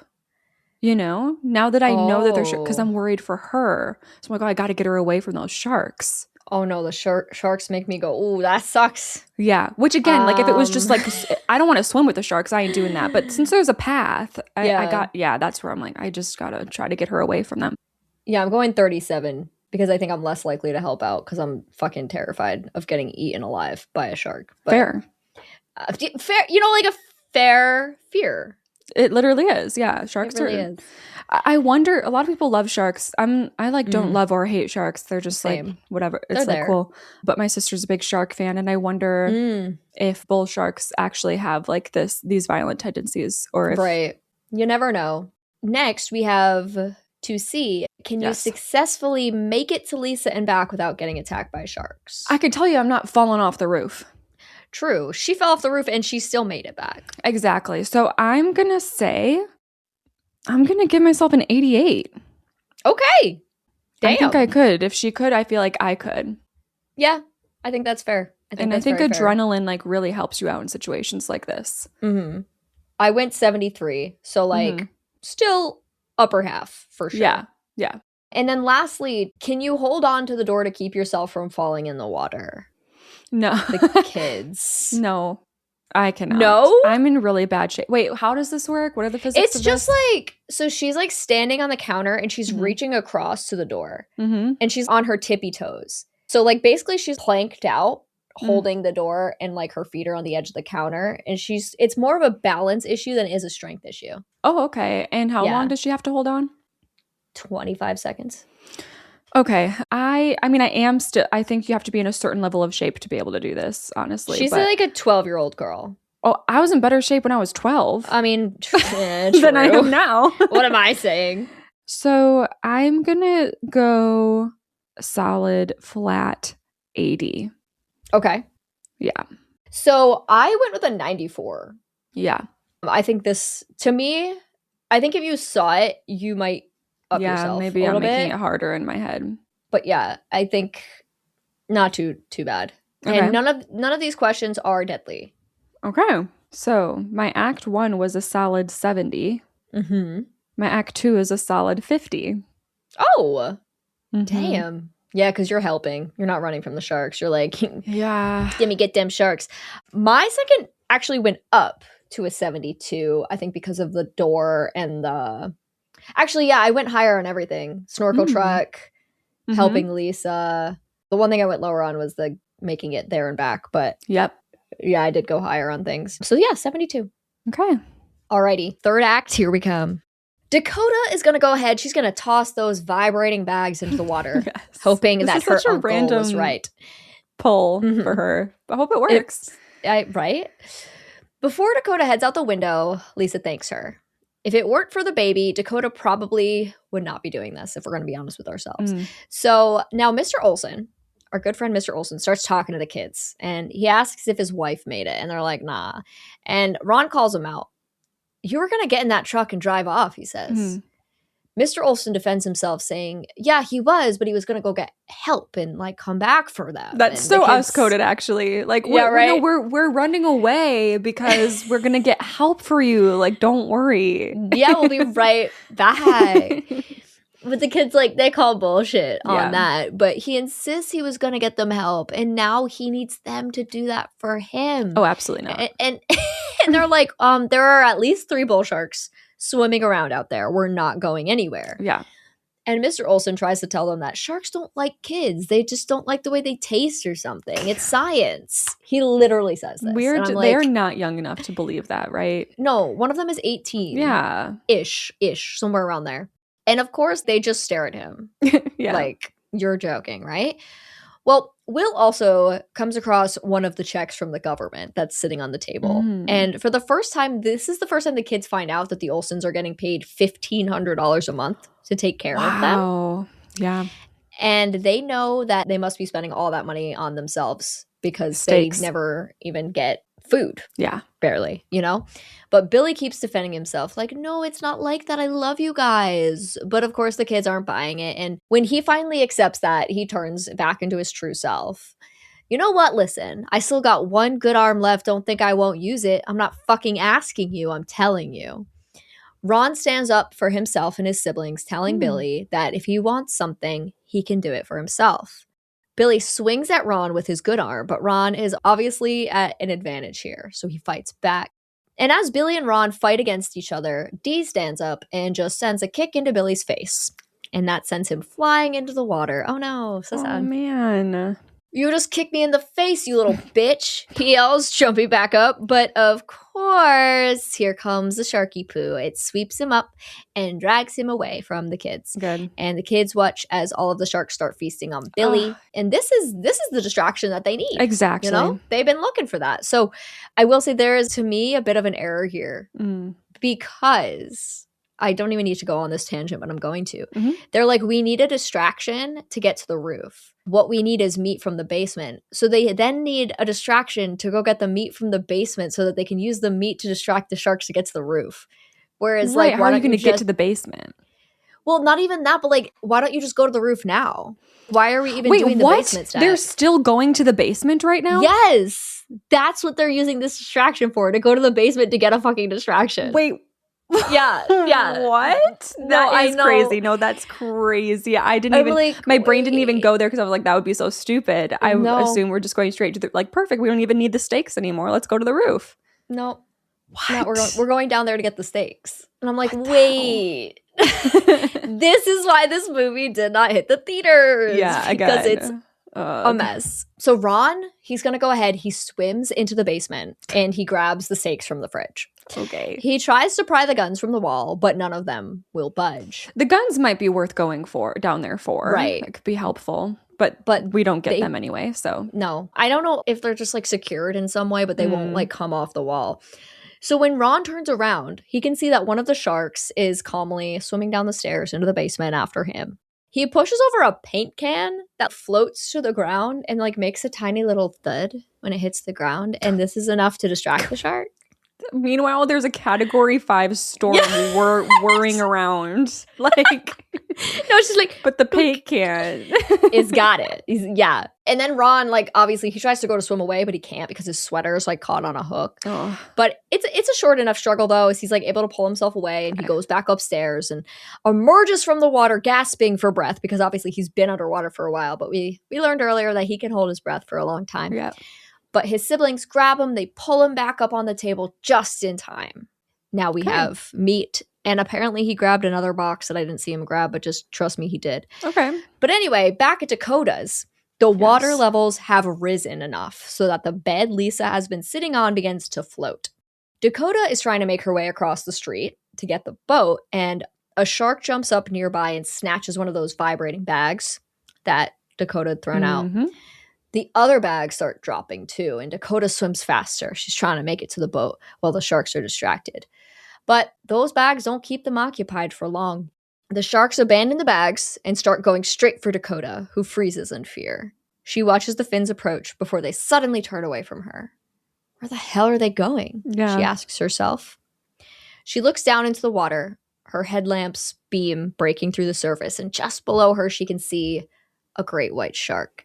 You know? Now that I know that they're because I'm worried for her. So I'm like, oh, I got to get her away from those sharks. Oh, no, the sharks make me go, ooh, that sucks. Yeah. Which, again, like, if it was just like, I don't want to swim with the sharks. I ain't doing that. But since there's a path, that's where I'm like, I just got to try to get her away from them. Yeah, I'm going 37. Because I think I'm less likely to help out because I'm fucking terrified of getting eaten alive by a shark. But, fair. You know, like a fair fear. It literally is. Yeah, sharks really is. I wonder, a lot of people love sharks. I like don't love or hate sharks. They're just like whatever. It's like cool. But my sister's a big shark fan, and I wonder if bull sharks actually have like these violent tendencies, or if right. You never know. Next, we have to see, can you successfully make it to Lisa and back without getting attacked by sharks? I can tell you I'm not falling off the roof. True. She fell off the roof and she still made it back. Exactly. So I'm going to give myself an 88. Okay. Damn. I think I could. If she could, I feel like I could. Yeah. I think that's fair. I think adrenaline like really helps you out in situations like this. Mm-hmm. I went 73. So like still upper half for sure. Yeah. Yeah. And then lastly, can you hold on to the door to keep yourself from falling in the water? No. The kids. No. I cannot. No? I'm in really bad shape. Wait, how does this work? What are the physics It's of just this? like, so she's like standing on the counter and she's reaching across to the door. And she's on her tippy toes. So like basically she's planked out, holding the door, and like her feet are on the edge of the counter. And it's more of a balance issue than it is a strength issue. Oh, okay. And how long does she have to hold on? 25 seconds. Okay. I mean, I think you have to be in a certain level of shape to be able to do this, honestly. She's like a 12-year-old girl. Oh, I was in better shape when I was 12. I mean, than I am now. What am I saying? So I'm going to go solid flat 80. Okay. Yeah. So I went with a 94. Yeah. I think this, to me, I think if you saw it, you might up yourself maybe a little I'm making it harder in my head. But yeah, I think not too bad. Okay. And none of these questions are deadly. Okay. So my act 1 was a solid 70. My act 2 is a solid 50. Oh, damn. Yeah, because you're helping. You're not running from the sharks. You're like, yeah, let me get them sharks. My second actually went up to a 72, I think because of the door and the... Actually, yeah, I went higher on everything. Snorkel truck, helping Lisa. The one thing I went lower on was the making it there and back. But yeah, I did go higher on things. So yeah, 72. Okay. Alrighty, third act, here we come. Dakota is going to go ahead. She's going to toss those vibrating bags into the water, hoping that her uncle was right. Pull for her. I hope it works. Right? Before Dakota heads out the window, Lisa thanks her. If it weren't for the baby, Dakota probably would not be doing this, if we're going to be honest with ourselves. So now Mr. Olsen, our good friend Mr. Olsen, starts talking to the kids. And he asks if his wife made it. And they're like, nah. And Ron calls him out. You were going to get in that truck and drive off, he says. Mr. Olsen defends himself, saying, yeah, he was, but he was going to go get help and like come back for them. That's so us coded, actually. Like, we're running away because we're going to get help for you. Like, don't worry. Yeah, we'll be right back. But the kids, like, they call bullshit on that. But he insists he was going to get them help. And now he needs them to do that for him. Oh, absolutely not. And they're like, there are at least 3 bull sharks swimming around out there. We're not going anywhere. Yeah. And Mr. Olsen tries to tell them that sharks don't like kids. They just don't like the way they taste or something. It's science. He literally says this. They're not young enough to believe that, right? No, one of them is 18. Yeah. Ish, somewhere around there. And of course, they just stare at him. Yeah. Like, you're joking, right? Well, Will also comes across one of the checks from the government that's sitting on the table. And for the first time, this is the first time the kids find out that the Olsens are getting paid $1,500 a month to take care of them. Yeah. And they know that they must be spending all that money on themselves because Steaks. they never even get food. Yeah. Barely, you know? But Billy keeps defending himself like, no, it's not like that. I love you guys. But of course, the kids aren't buying it. And when he finally accepts that, he turns back into his true self. You know what? Listen, I still got one good arm left. Don't think I won't use it. I'm not fucking asking you. I'm telling you. Ron stands up for himself and his siblings, telling Billy that if he wants something, he can do it for himself. Billy swings at Ron with his good arm, but Ron is obviously at an advantage here, so he fights back. And as Billy and Ron fight against each other, Dee stands up and just sends a kick into Billy's face. And that sends him flying into the water. Oh no, so sad. Oh man. You just kicked me in the face, you little bitch, he yells, jumping back up. But of course, here comes the sharky poo. It sweeps him up and drags him away from the kids. Good. And the kids watch as all of the sharks start feasting on Billy. And this is the distraction that they need. Exactly. You know, they've been looking for that. So I will say there is, to me, a bit of an error here because I don't even need to go on this tangent, but I'm going to. They're like, we need a distraction to get to the roof. What we need is meat from the basement. So they then need a distraction to go get the meat from the basement so that they can use the meat to distract the sharks to get to the roof. Whereas, like, how are you going to get to the basement? Well, not even that, but like, why don't you just go to the roof now? Why are we even doing the basement stuff? They're still going to the basement right now? Yes. That's what they're using this distraction for, to go to the basement to get a fucking distraction. Wait. Yeah. What? That is crazy. No, that's crazy. My brain didn't even go there because I was like, that would be so stupid. I assume we're just going straight to the, like, perfect. We don't even need the stakes anymore. Let's go to the roof. No. What? No, we're going down there to get the stakes. And I'm like, wait. This is why this movie did not hit the theaters. Yeah, because it's a mess. So Ron, he's going to go ahead. He swims into the basement and he grabs the steaks from the fridge. Okay. He tries to pry the guns from the wall, but none of them will budge. The guns might be worth going down there for. Right. It could be helpful. But we don't get them anyway, so. No. I don't know if they're just like secured in some way, but they won't like come off the wall. So when Ron turns around, he can see that one of the sharks is calmly swimming down the stairs into the basement after him. He pushes over a paint can that floats to the ground and like makes a tiny little thud when it hits the ground. And this is enough to distract the shark. Meanwhile, there's a Category 5 storm whirring around. Like, no, she's like, but the paint can. It's got it. Yeah. And then Ron, like, obviously he tries to go to swim away, but he can't because his sweater is like caught on a hook. Oh. But it's a short enough struggle though, as he's like able to pull himself away and he goes back upstairs and emerges from the water gasping for breath because obviously he's been underwater for a while. But we learned earlier that he can hold his breath for a long time. Yeah. But his siblings grab him, they pull him back up on the table just in time. Now we have meat, and apparently he grabbed another box that I didn't see him grab, but just trust me, he did. Okay. But anyway, back at Dakota's, the water levels have risen enough so that the bed Lisa has been sitting on begins to float. Dakota is trying to make her way across the street to get the boat, and A shark jumps up nearby and snatches one of those vibrating bags that Dakota had thrown out. The other bags start dropping too, and Dakota swims faster. She's trying to make it to the boat while the sharks are distracted. But those bags don't keep them occupied for long. The sharks abandon the bags and start going straight for Dakota, who freezes in fear. She watches the fins approach before they suddenly turn away from her. Where the hell are they going? She asks herself. She looks down into the water, her headlamp's beam breaking through the surface, and just below her she can see a great white shark.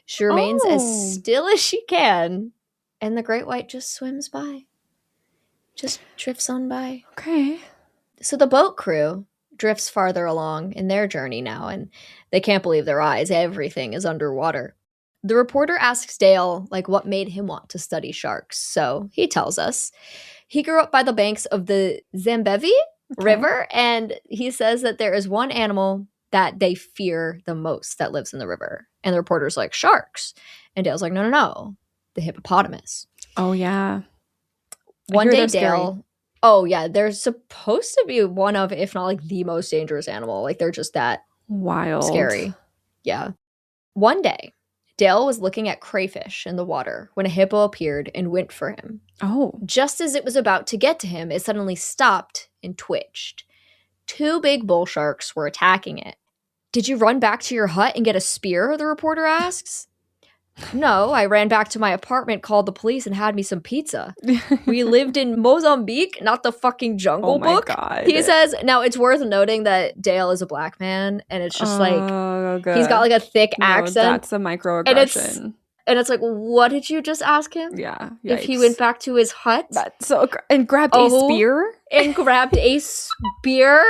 She remains as still as she can, and the great white just swims by. Just drifts on by. Okay. So the boat crew drifts farther along in their journey now, and they can't believe their eyes. Everything is underwater. The reporter asks Dale, what made him want to study sharks. So he tells us he grew up by the banks of the Zambezi River, and he says that there is one animal that they fear the most that lives in the river. And the reporter's like, sharks. And Dale's like, no, the hippopotamus. Oh, yeah. One day, Dale... Oh, yeah, they're supposed to be one of, if not the most dangerous animal. They're just that wild. Scary. Yeah. One day, Dale was looking at crayfish in the water when a hippo appeared and went for him. Oh. Just as it was about to get to him, it suddenly stopped and twitched. 2 big bull sharks were attacking it. Did you run back to your hut and get a spear? The reporter asks. No, I ran back to my apartment, called the police, and had me some pizza. We lived in Mozambique, not the fucking Jungle Book. God. He says, now it's worth noting that Dale is a black man, and it's just he's got a thick accent. That's a microaggression. And it's what did you just ask him? Yeah. Yikes. If he went back to his hut? That's so and grabbed a spear? And grabbed a spear?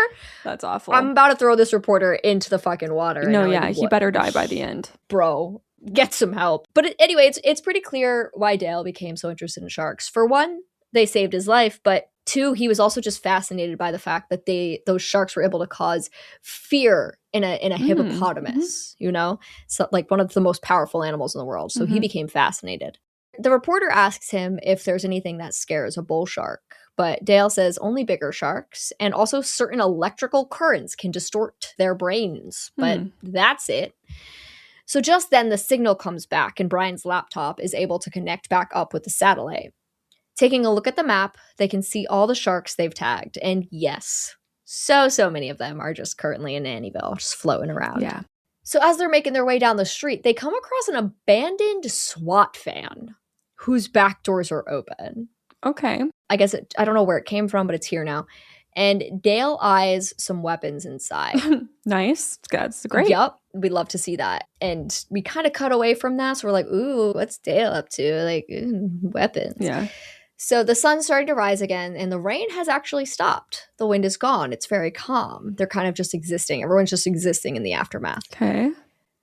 That's awful. I'm about to throw this reporter into the fucking water. No, he better die by the end. Bro. Get some help. But anyway, it's pretty clear why Dale became so interested in sharks. For one, they saved his life, but 2, he was also just fascinated by the fact that those sharks were able to cause fear in a hippopotamus, So one of the most powerful animals in the world. So he became fascinated. The reporter asks him if there's anything that scares a bull shark, but Dale says only bigger sharks, and also certain electrical currents can distort their brains, but that's it. So just then the signal comes back and Brian's laptop is able to connect back up with the satellite. Taking a look at the map, they can see all the sharks they've tagged. And yes, so many of them are just currently in Nannyville, just floating around. Yeah. So as they're making their way down the street, they come across an abandoned SWAT van whose back doors are open. Okay. I guess I don't know where it came from, but it's here now. And Dale eyes some weapons inside. Nice. That's great. Yep. We'd love to see that. And we kind of cut away from that. So we're like, ooh, what's Dale up to? Weapons. Yeah. So the sun's starting to rise again, and the rain has actually stopped. The wind is gone. It's very calm. They're kind of just existing. Everyone's just existing in the aftermath. Okay.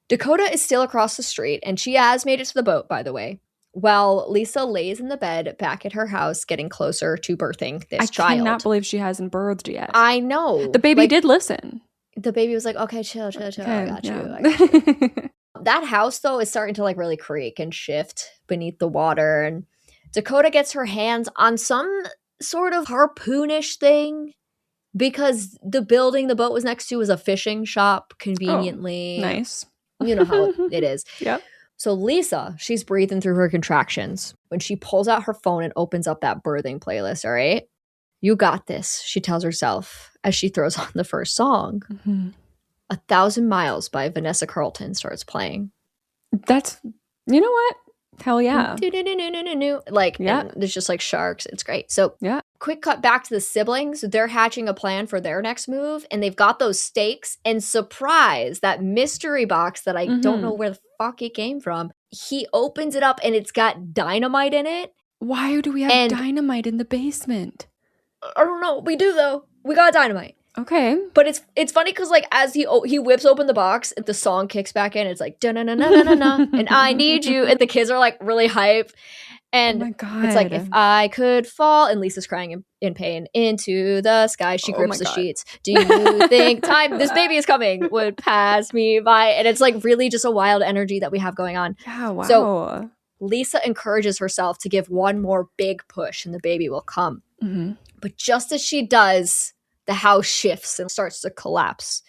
Dakota is still across the street, and she has made it to the boat, by the way, while Lisa lays in the bed back at her house getting closer to birthing this child. I cannot believe she hasn't birthed yet. I know. The baby did listen. The baby was like, okay, chill. Okay, I got you. That house, though, is starting to really creak and shift beneath the water. And Dakota gets her hands on some sort of harpoonish thing because the building the boat was next to was a fishing shop, conveniently. Oh, nice. You know how it is. Yep. So Lisa, she's breathing through her contractions when she pulls out her phone and opens up that birthing playlist, all right? You got this, she tells herself as she throws on the first song. 1,000 Miles by Vanessa Carlton starts playing. That's, you know what? Hell yeah. There's just sharks. It's great. So yeah. Quick cut back to the siblings. They're hatching a plan for their next move, and they've got those stakes. And surprise, that mystery box that I don't know where the fuck it came from. He opens it up and it's got dynamite in it. Why do we have dynamite in the basement? I don't know. We do though. We got dynamite. Okay. But it's funny because as he whips open the box, the song kicks back in. It's like da-na-na-na-na-na, and I need you. And the kids are really hype. And oh my God. It's like, if I could fall, and Lisa's crying in pain, into the sky. She grips the sheets. Do you think this baby is coming, would pass me by? And it's really just a wild energy that we have going on. Yeah, wow. So Lisa encourages herself to give one more big push and the baby will come. But just as she does, the house shifts and starts to collapse.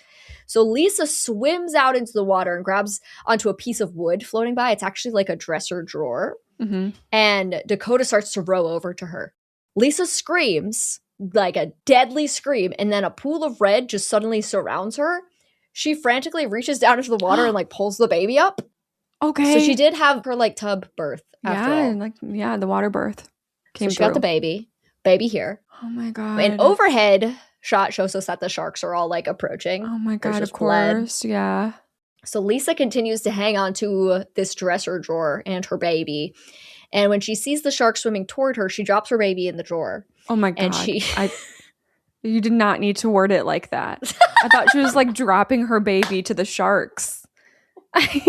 So Lisa swims out into the water and grabs onto a piece of wood floating by. It's actually like a dresser drawer. Mm-hmm. And Dakota starts to row over to her. Lisa screams, like a deadly scream, and then a pool of red just suddenly surrounds her. She frantically reaches down into the water and like pulls the baby up. Okay. So she did have her like tub birth after all. The water birth came so she through. got the baby here. Oh my God. An overhead shot shows us that the sharks are all like approaching. Oh my God, of course. Blood. Yeah. So Lisa continues to hang on to this dresser drawer and her baby. And when she sees the shark swimming toward her, she drops her baby in the drawer. Oh my God. And you did not need to word it like that. I thought she was like dropping her baby to the sharks. She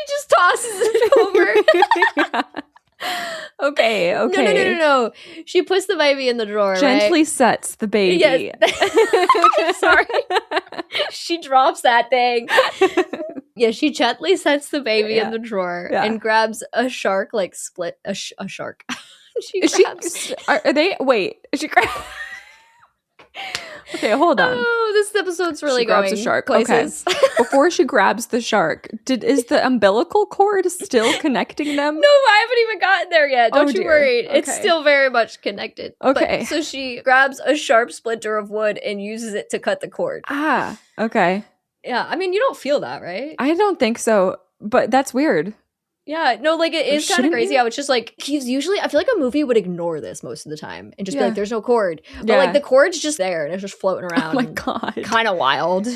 just tosses it over. Yeah. Okay. No. She puts the baby in the drawer, Gently right? sets the baby. Yes. Sorry. She drops that thing. Yeah, she gently sets the baby in the drawer and grabs a shark, like split a shark. Okay, hold on. Oh, this episode's really she grabs a shark. places. Okay. Before she grabs the shark, is the umbilical cord still connecting them? No, I haven't even gotten there yet. Don't you worry. Okay. It's still very much connected. Okay. So she grabs a sharp splinter of wood and uses it to cut the cord. Ah, okay. Yeah, I mean, you don't feel that, right? I don't think so, but that's weird. Yeah, no, like it is kind of crazy how it's just like, he's usually, I feel like a movie would ignore this most of the time and just be like, there's no cord. But like the cord's just there and it's just floating around. Oh my God. Kind of wild.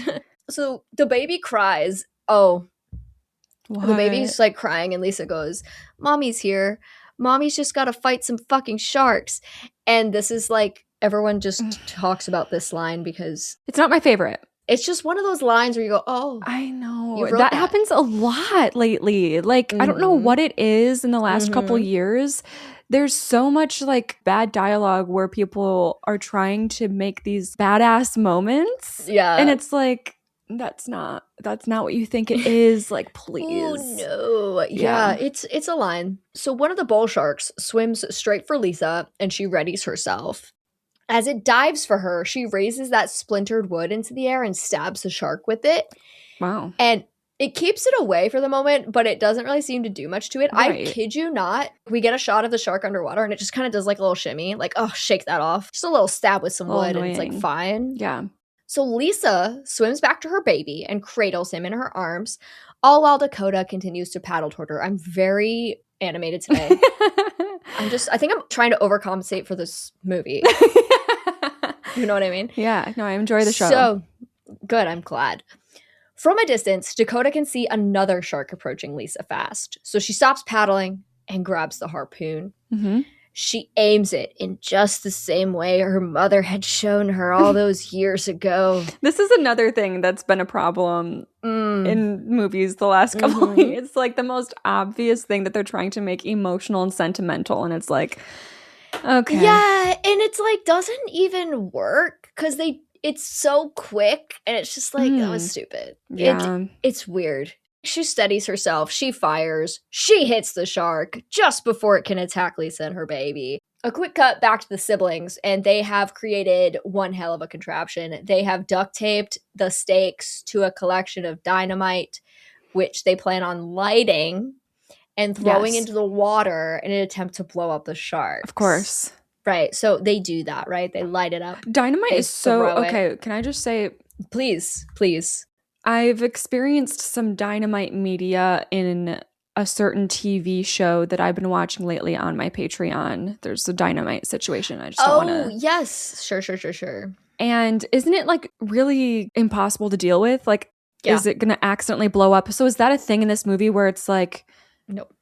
So the baby cries. Oh. What? The baby's like crying and Lisa goes, Mommy's here. Mommy's just got to fight some fucking sharks. And this is like, everyone just talks about this line because it's not my favorite. It's just one of those lines where you go, oh. I know. That happens a lot lately. Like, I don't know what it is in the last couple years. There's so much like bad dialogue where people are trying to make these badass moments. Yeah. And it's like, that's not what you think it is. Like, please. Oh, no. Yeah, it's a line. So one of the bull sharks swims straight for Lisa and she readies herself. As it dives for her, she raises that splintered wood into the air and stabs the shark with it. Wow. And it keeps it away for the moment, but it doesn't really seem to do much to it. Right. I kid you not. We get a shot of the shark underwater and it just kind of does like a little shimmy. Like, oh, shake that off. Just a little stab with some wood and it's like fine. Yeah. So Lisa swims back to her baby and cradles him in her arms, all while Dakota continues to paddle toward her. I'm very animated today. I think I'm trying to overcompensate for this movie. You know what I mean? Yeah. No, I enjoy the show. So, good. I'm glad. From a distance, Dakota can see another shark approaching Lisa fast. So she stops paddling and grabs the harpoon. Mm-hmm. She aims it in just the same way her mother had shown her all those years ago. This is another thing that's been a problem in movies the last couple of years. It's like the most obvious thing that they're trying to make emotional and sentimental. And it's like, okay. Yeah, and it's like doesn't even work because it's so quick and it's just like, that was stupid. Yeah. It's weird. She steadies herself. She fires. She hits the shark just before it can attack Lisa and her baby. A quick cut back to the siblings, and they have created one hell of a contraption. They have duct taped the stakes to a collection of dynamite, which they plan on lighting and throwing into the water in an attempt to blow up the shark. Of course. Right. So they do that, right? They light it up. Dynamite is so... Okay, can I just say... Please. I've experienced some dynamite media in a certain TV show that I've been watching lately on my Patreon. There's a dynamite situation. I just don't want to... Oh, yes. Sure. And isn't it like really impossible to deal with? Like, is it going to accidentally blow up? So is that a thing in this movie where it's like... Nope.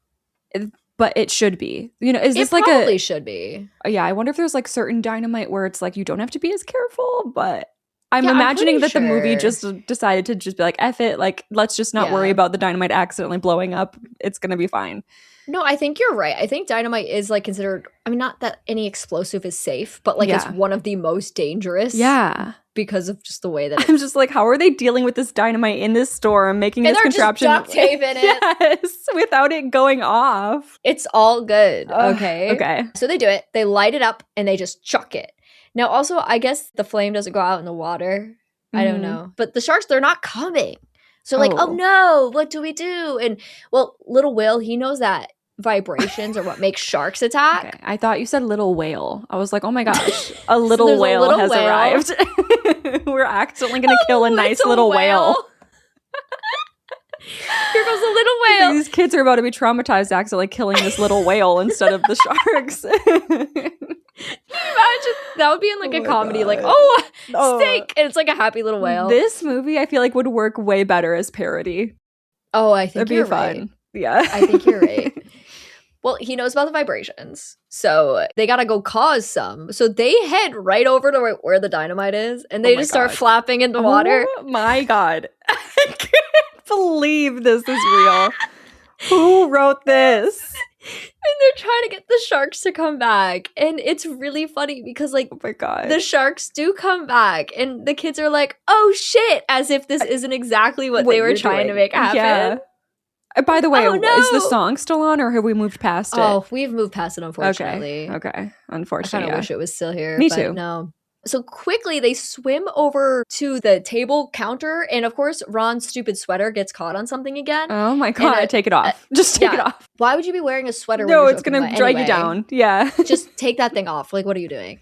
But it should be. You know, is this like probably should be. Yeah, I wonder if there's like certain dynamite where it's like you don't have to be as careful, but... I'm imagining that the movie just decided to just be like, F it, like, let's just not worry about the dynamite accidentally blowing up. It's going to be fine. No, I think you're right. I think dynamite is, like, considered, I mean, not that any explosive is safe, but, like, it's one of the most dangerous. Yeah. Because of just the way that I'm just like, how are they dealing with this dynamite in this store and making this contraption? Just duct tape in it. Yes, without it going off. It's all good. Okay. Okay. So they do it. They light it up and they just chuck it. Now, also, I guess the flame doesn't go out in the water. I don't know. But the sharks, they're not coming. So like, oh no, what do we do? And well, little Will, he knows that vibrations are what makes sharks attack. Okay. I thought you said little whale. I was like, oh my gosh, a little whale has arrived. We're accidentally going to kill a nice little whale. Here goes the little whale. These kids are about to be traumatized accidentally killing this little whale instead of the sharks. Imagine that would be in like a comedy, God. Like, steak, and it's like a happy little whale. This movie, I feel like, would work way better as parody. Oh, I think you're fun. Right. Yeah, I think you're right. Well, he knows about the vibrations, so they gotta go cause some. So they head right over to where the dynamite is, and they just start flapping in the water. Oh my God, I can't believe this is real. Who wrote this? And they're trying to get the sharks to come back. And it's really funny because, like, oh my God, the sharks do come back. And the kids are like, oh shit, as if this isn't exactly what they were trying to make happen. Yeah. By the way, is the song still on or have we moved past it? Oh, we've moved past it, unfortunately. Okay. Unfortunately. I kind of wish it was still here. Me too. No. So quickly, they swim over to the table counter, and of course, Ron's stupid sweater gets caught on something again. Oh my God, take it off. Just take it off. Why would you be wearing a sweater? No, it's going to drag you down. Yeah. Just take that thing off. Like, what are you doing?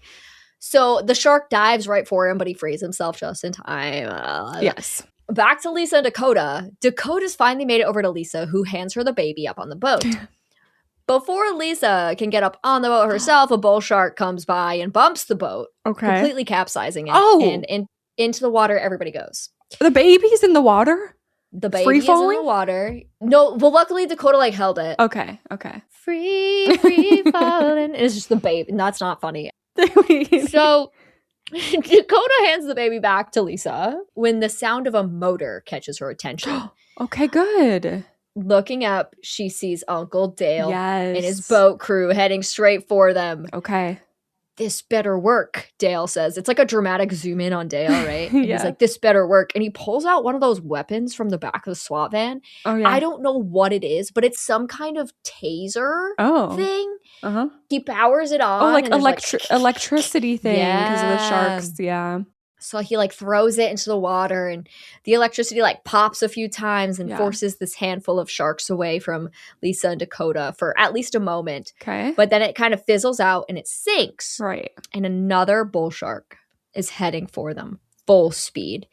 So the shark dives right for him, but he frees himself just in time. Yes. Back to Lisa and Dakota. Dakota's finally made it over to Lisa, who hands her the baby up on the boat. Before Lisa can get up on the boat herself, a bull shark comes by and bumps the boat, completely capsizing it. And into the water, everybody goes. The baby's in the water? The baby is in the water. No, well, luckily Dakota held it. Okay. Free falling. It's just the baby. That's not funny. So Dakota hands the baby back to Lisa when the sound of a motor catches her attention. Okay, good. Looking up, she sees Uncle Dale and his boat crew heading straight for them. Okay. This better work, Dale says. It's like a dramatic zoom in on Dale, right? And he's like, this better work. And he pulls out one of those weapons from the back of the SWAT van. Oh, yeah. I don't know what it is, but it's some kind of taser thing. Uh-huh. He powers it on. Oh, like electricity thing because of the sharks. Yeah. So he throws it into the water, and the electricity pops a few times and forces this handful of sharks away from Lisa and Dakota for at least a moment. Okay. But then it kind of fizzles out and it sinks. Right. And another bull shark is heading for them full speed.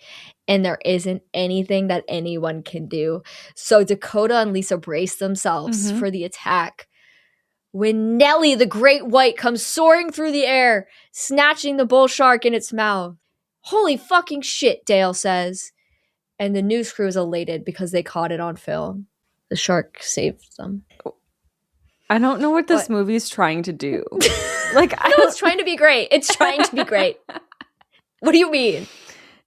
And there isn't anything that anyone can do. So Dakota and Lisa brace themselves for the attack. When Nellie, the great white, comes soaring through the air, snatching the bull shark in its mouth. Holy fucking shit, Dale says. And the news crew is elated because they caught it on film. The shark saved them. I don't know what this movie's trying to do. It's trying to be great. It's trying to be great. What do you mean?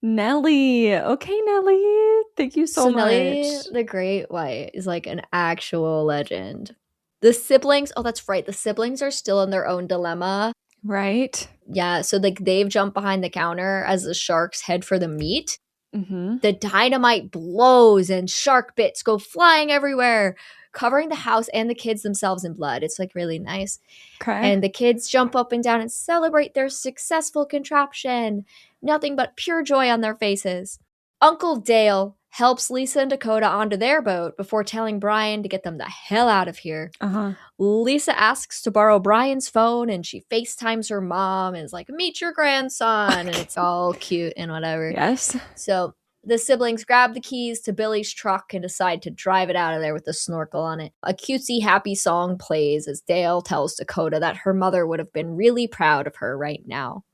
Nellie. Okay, Nellie. Thank you so much. Nellie, the great white, is an actual legend. The siblings, that's right. The siblings are still in their own dilemma. Right. Yeah, so they've jumped behind the counter as the sharks head for the meat. Mm-hmm. The dynamite blows and shark bits go flying everywhere, covering the house and the kids themselves in blood. It's really nice. Okay. And the kids jump up and down and celebrate their successful contraption. Nothing but pure joy on their faces. Uncle Dale helps Lisa and Dakota onto their boat before telling Brian to get them the hell out of here. Uh-huh. Lisa asks to borrow Brian's phone, and she FaceTimes her mom and is like, meet your grandson. And it's all cute and whatever. Yes. So the siblings grab the keys to Billy's truck and decide to drive it out of there with a snorkel on it. A cutesy, happy song plays as Dale tells Dakota that her mother would have been really proud of her right now.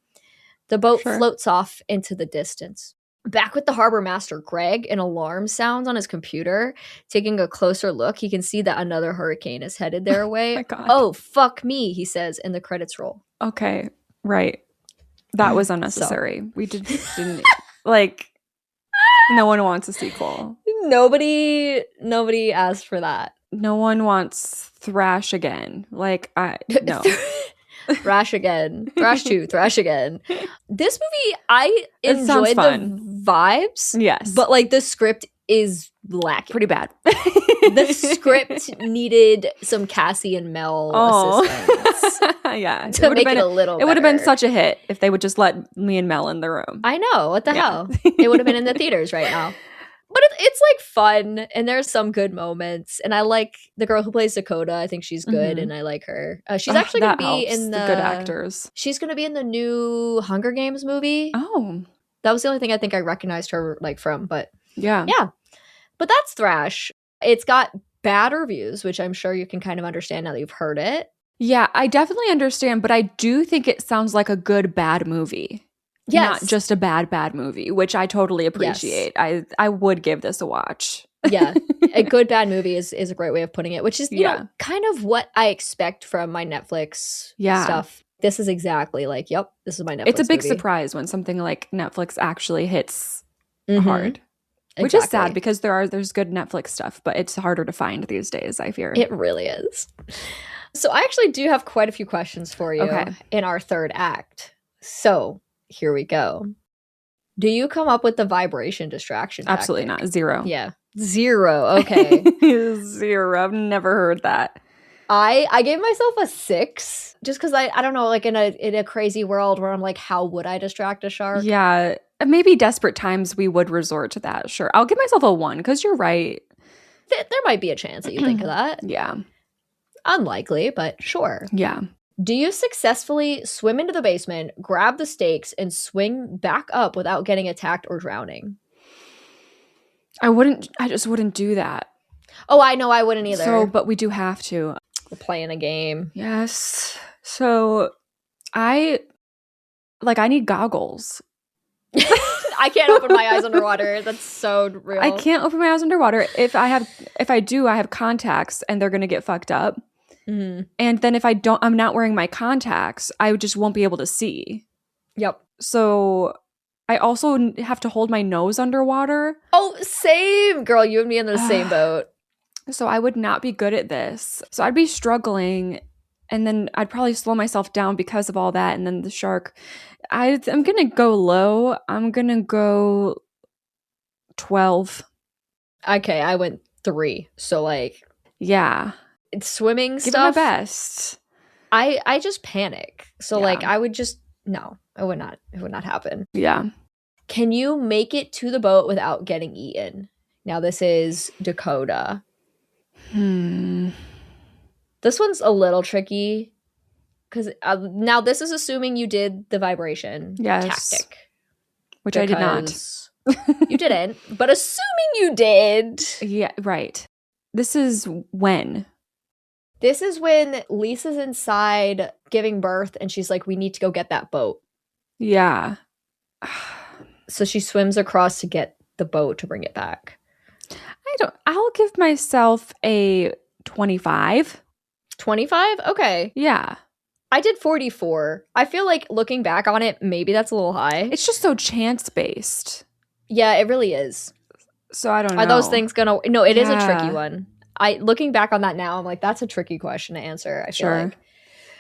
The boat floats off into the distance. Back with the harbor master, Greg, an alarm sounds on his computer. Taking a closer look, he can see that another hurricane is headed their way. My God. Oh, fuck me, he says, and the credits roll. Okay, right. That was unnecessary. We didn't no one wants a sequel. Nobody asked for that. No one wants Thrash again. No. Thrash again. Thrash 2. Thrash again. This movie, I enjoyed the vibes. Yes. But the script is lacking. Pretty bad. The script needed some Cassie and Mel assistance. Yeah. To make it a little better. It would have been such a hit if they would just let me and Mel in the room. I know. What the hell? It would have been in the theaters right now. But it's like fun, and there's some good moments. And I like the girl who plays Dakota. I think she's good, and I like her. She's actually going to be in the good actors. She's going to be in the new Hunger Games movie. Oh, that was the only thing I think I recognized her like from. But yeah. But that's Thrash. It's got bad reviews, which I'm sure you can kind of understand now that you've heard it. Yeah, I definitely understand, but I do think it sounds like a good bad movie. Yes. Not just a bad movie, which I totally appreciate. Yes. I would give this a watch. Yeah. A good bad movie is a great way of putting it, which is, you know, kind of what I expect from my Netflix stuff. This is exactly like, yep, this is my Netflix It's a big movie. surprise when something like Netflix actually hits hard. Exactly. Which is sad because there's good Netflix stuff, but it's harder to find these days, I fear. It really is. So I actually do have quite a few questions for you in our third act. So here we go. Do you come up with the vibration distraction tactic? Absolutely not. 0. Yeah. 0. Okay. 0. I've never heard that. I gave myself a 6 just because I don't know, like in a crazy world where I'm like, how would I distract a shark? Yeah. Maybe desperate times we would resort to that. Sure. I'll give myself a 1 because you're right. There might be a chance that you think of that. Yeah. Unlikely, but sure. Yeah. Do you successfully swim into the basement, grab the stakes, and swing back up without getting attacked or drowning? I just wouldn't do that. Oh, I know I wouldn't either. But we do have to. We're playing a game. Yes. So I need goggles. I can't open my eyes underwater. That's so real. I can't open my eyes underwater. If I do, I have contacts and they're going to get fucked up. Mm-hmm. And then if I'm not wearing my contacts, I just won't be able to see. Yep. So I also have to hold my nose underwater. Oh, same. Girl, you and me in the same boat. So I would not be good at this. So I'd be struggling, and then I'd probably slow myself down because of all that. And then the shark, I'm going to go low. I'm going to go 12. Okay, I went 3. So yeah. It's swimming Give stuff. Give it my best. I just panic. So I would just, no, it would not happen. Yeah. Can you make it to the boat without getting eaten? Now this is Dakota. This one's a little tricky because now this is assuming you did the vibration tactic. Which I did not. You didn't, but assuming you did. Yeah, right. This is when? This is when Lisa's inside giving birth and she's like, we need to go get that boat. Yeah. So she swims across to get the boat to bring it back. I'll give myself a 25. 25? Okay. Yeah. I did 44. I feel like looking back on it, maybe that's a little high. It's just so chance-based. Yeah, it really is. So I don't know. Are those things gonna... No, it is a tricky one. Looking back on that now, I'm like, that's a tricky question to answer, I feel like.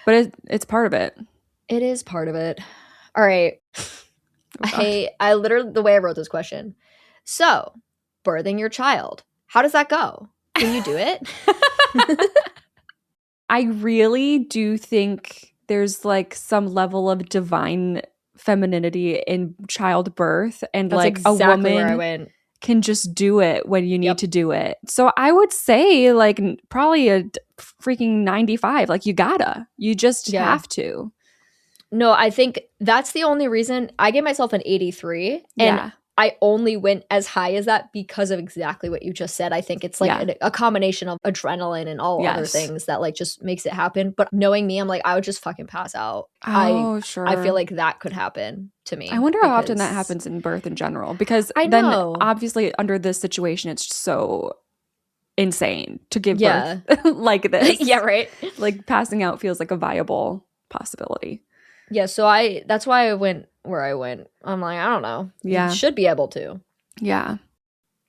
But it's part of it. It is part of it. All right. I literally... The way I wrote this question. So... birthing your child. How does that go? Can you do it? I really do think there's some level of divine femininity in childbirth, and that's exactly a woman where I went. Can just do it when you need to do it. So I would say probably a freaking 95. You just have to. No, I think that's the only reason I gave myself an 83. And I only went as high as that because of exactly what you just said. I think it's a combination of adrenaline and all other things that just makes it happen. But knowing me, I'm like, I would just fucking pass out. Sure. I feel like that could happen to me. I wonder how often that happens in birth in general. Because then obviously under this situation, it's so insane to give birth like this. Yeah, right. Passing out feels like a viable possibility. Yeah, so that's why I went where I went. I'm like, I don't know. Yeah. You should be able to. Yeah.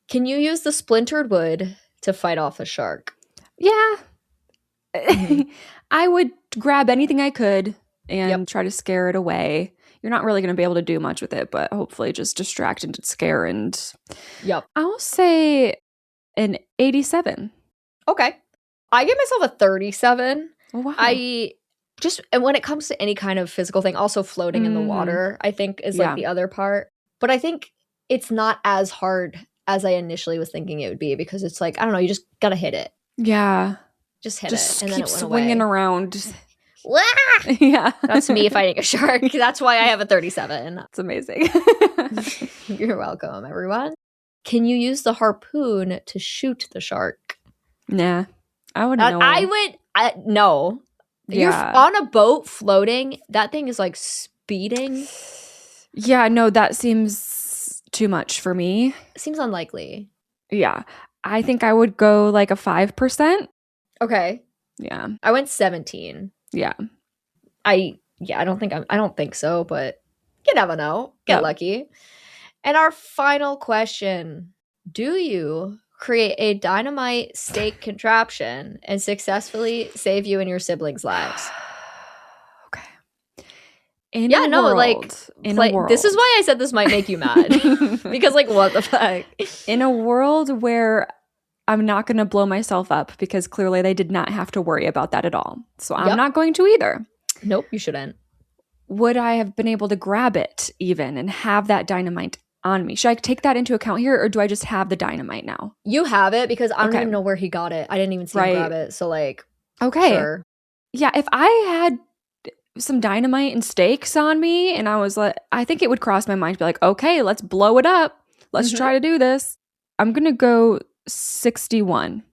Can you use the splintered wood to fight off a shark? Yeah. Mm-hmm. I would grab anything I could and try to scare it away. you're not really going to be able to do much with it, but hopefully just distract and scare. And yep. I'll say an 87. Okay. I give myself a 37. Oh, wow. And when it comes to any kind of physical thing, also floating in the water, I think is like the other part. But I think it's not as hard as I initially was thinking it would be, because it's like, I don't know, you just got to hit it. Yeah. Just hit just it. And keep then it went swinging away. around. Yeah. That's me fighting a shark. That's why I have a 37. It's amazing. You're welcome, everyone. Can you use the harpoon to shoot the shark? Nah. I wouldn't know. No. Yeah. You're on a boat floating. That thing is like speeding. Yeah, no, that seems too much for me. Seems unlikely. Yeah. I think I would go like a 5%. Okay. Yeah. I went 17. Yeah. I don't think so, but you never know. Get lucky. And our final question. Do you create a dynamite stake contraption and successfully save you and your siblings' lives? Okay. This is why I said this might make you mad. Because like, what the fuck? In a world where I'm not going to blow myself up, because clearly they did not have to worry about that at all. So I'm not going to either. Nope, you shouldn't. Would I have been able to grab it even and have that dynamite on me? Should I take that into account here, or do I just have the dynamite now? You have it, because I don't even know where he got it. I didn't even see him grab it. So like, okay. Sure. Yeah, if I had some dynamite and stakes on me and I was like, I think it would cross my mind to be like, okay, let's blow it up. Let's try to do this. I'm going to go 61.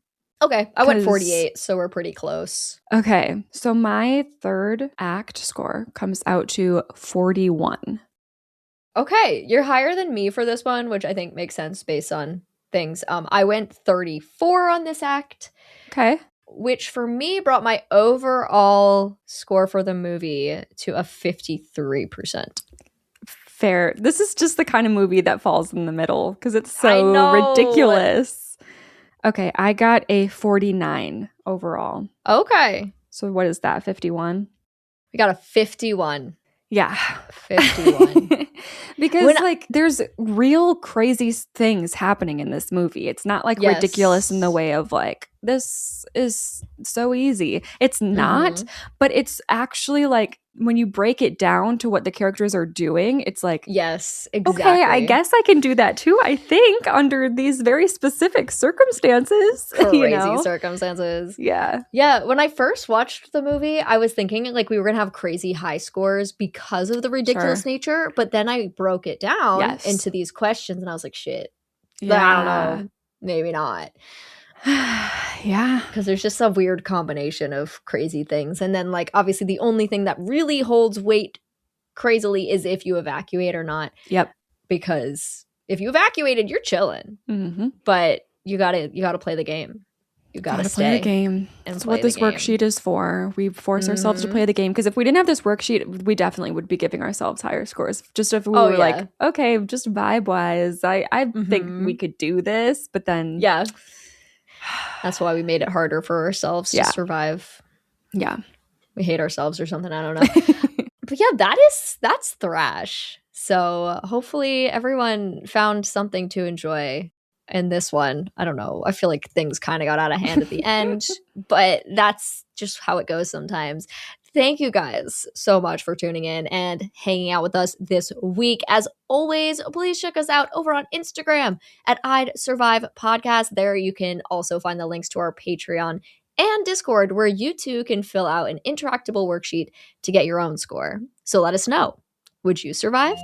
Okay, I went 48, so we're pretty close. Okay, so my third act score comes out to 41. Okay, you're higher than me for this one, which I think makes sense based on things. I went 34 on this act. Okay. Which for me brought my overall score for the movie to a 53%. Fair. This is just the kind of movie that falls in the middle because it's so ridiculous. Okay, I got a 49 overall. Okay. So what is that, 51? We got a 51. Yeah. 51. Because there's real crazy things happening in this movie. It's not like ridiculous in the way of like, this is so easy. It's not, but it's actually like when you break it down to what the characters are doing, it's like, yes, exactly. Okay, I guess I can do that too, I think, under these very specific circumstances. Crazy circumstances. Yeah. Yeah, when I first watched the movie, I was thinking like we were going to have crazy high scores because of the ridiculous nature, but then I broke it down into these questions and I was like, shit. Yeah. I don't know. Maybe not. Yeah. Because there's just a weird combination of crazy things. And then like obviously the only thing that really holds weight crazily is if you evacuate or not. Yep. Because if you evacuated, you're chilling. But you gotta play the game. You gotta play the game. That's what this worksheet is for. We force ourselves to play the game. Because if we didn't have this worksheet, we definitely would be giving ourselves higher scores. Just if we were like, okay, just vibe wise, I think we could do this. But then that's why we made it harder for ourselves to survive. Yeah. We hate ourselves or something. I don't know. But yeah, that's Thrash. So hopefully everyone found something to enjoy in this one. I don't know. I feel like things kind of got out of hand at the end, but that's just how it goes sometimes. Thank you guys so much for tuning in and hanging out with us this week. As always, please check us out over on Instagram at I'd Survive Podcast. There you can also find the links to our Patreon and Discord, where you too can fill out an interactable worksheet to get your own score. So let us know. Would you survive?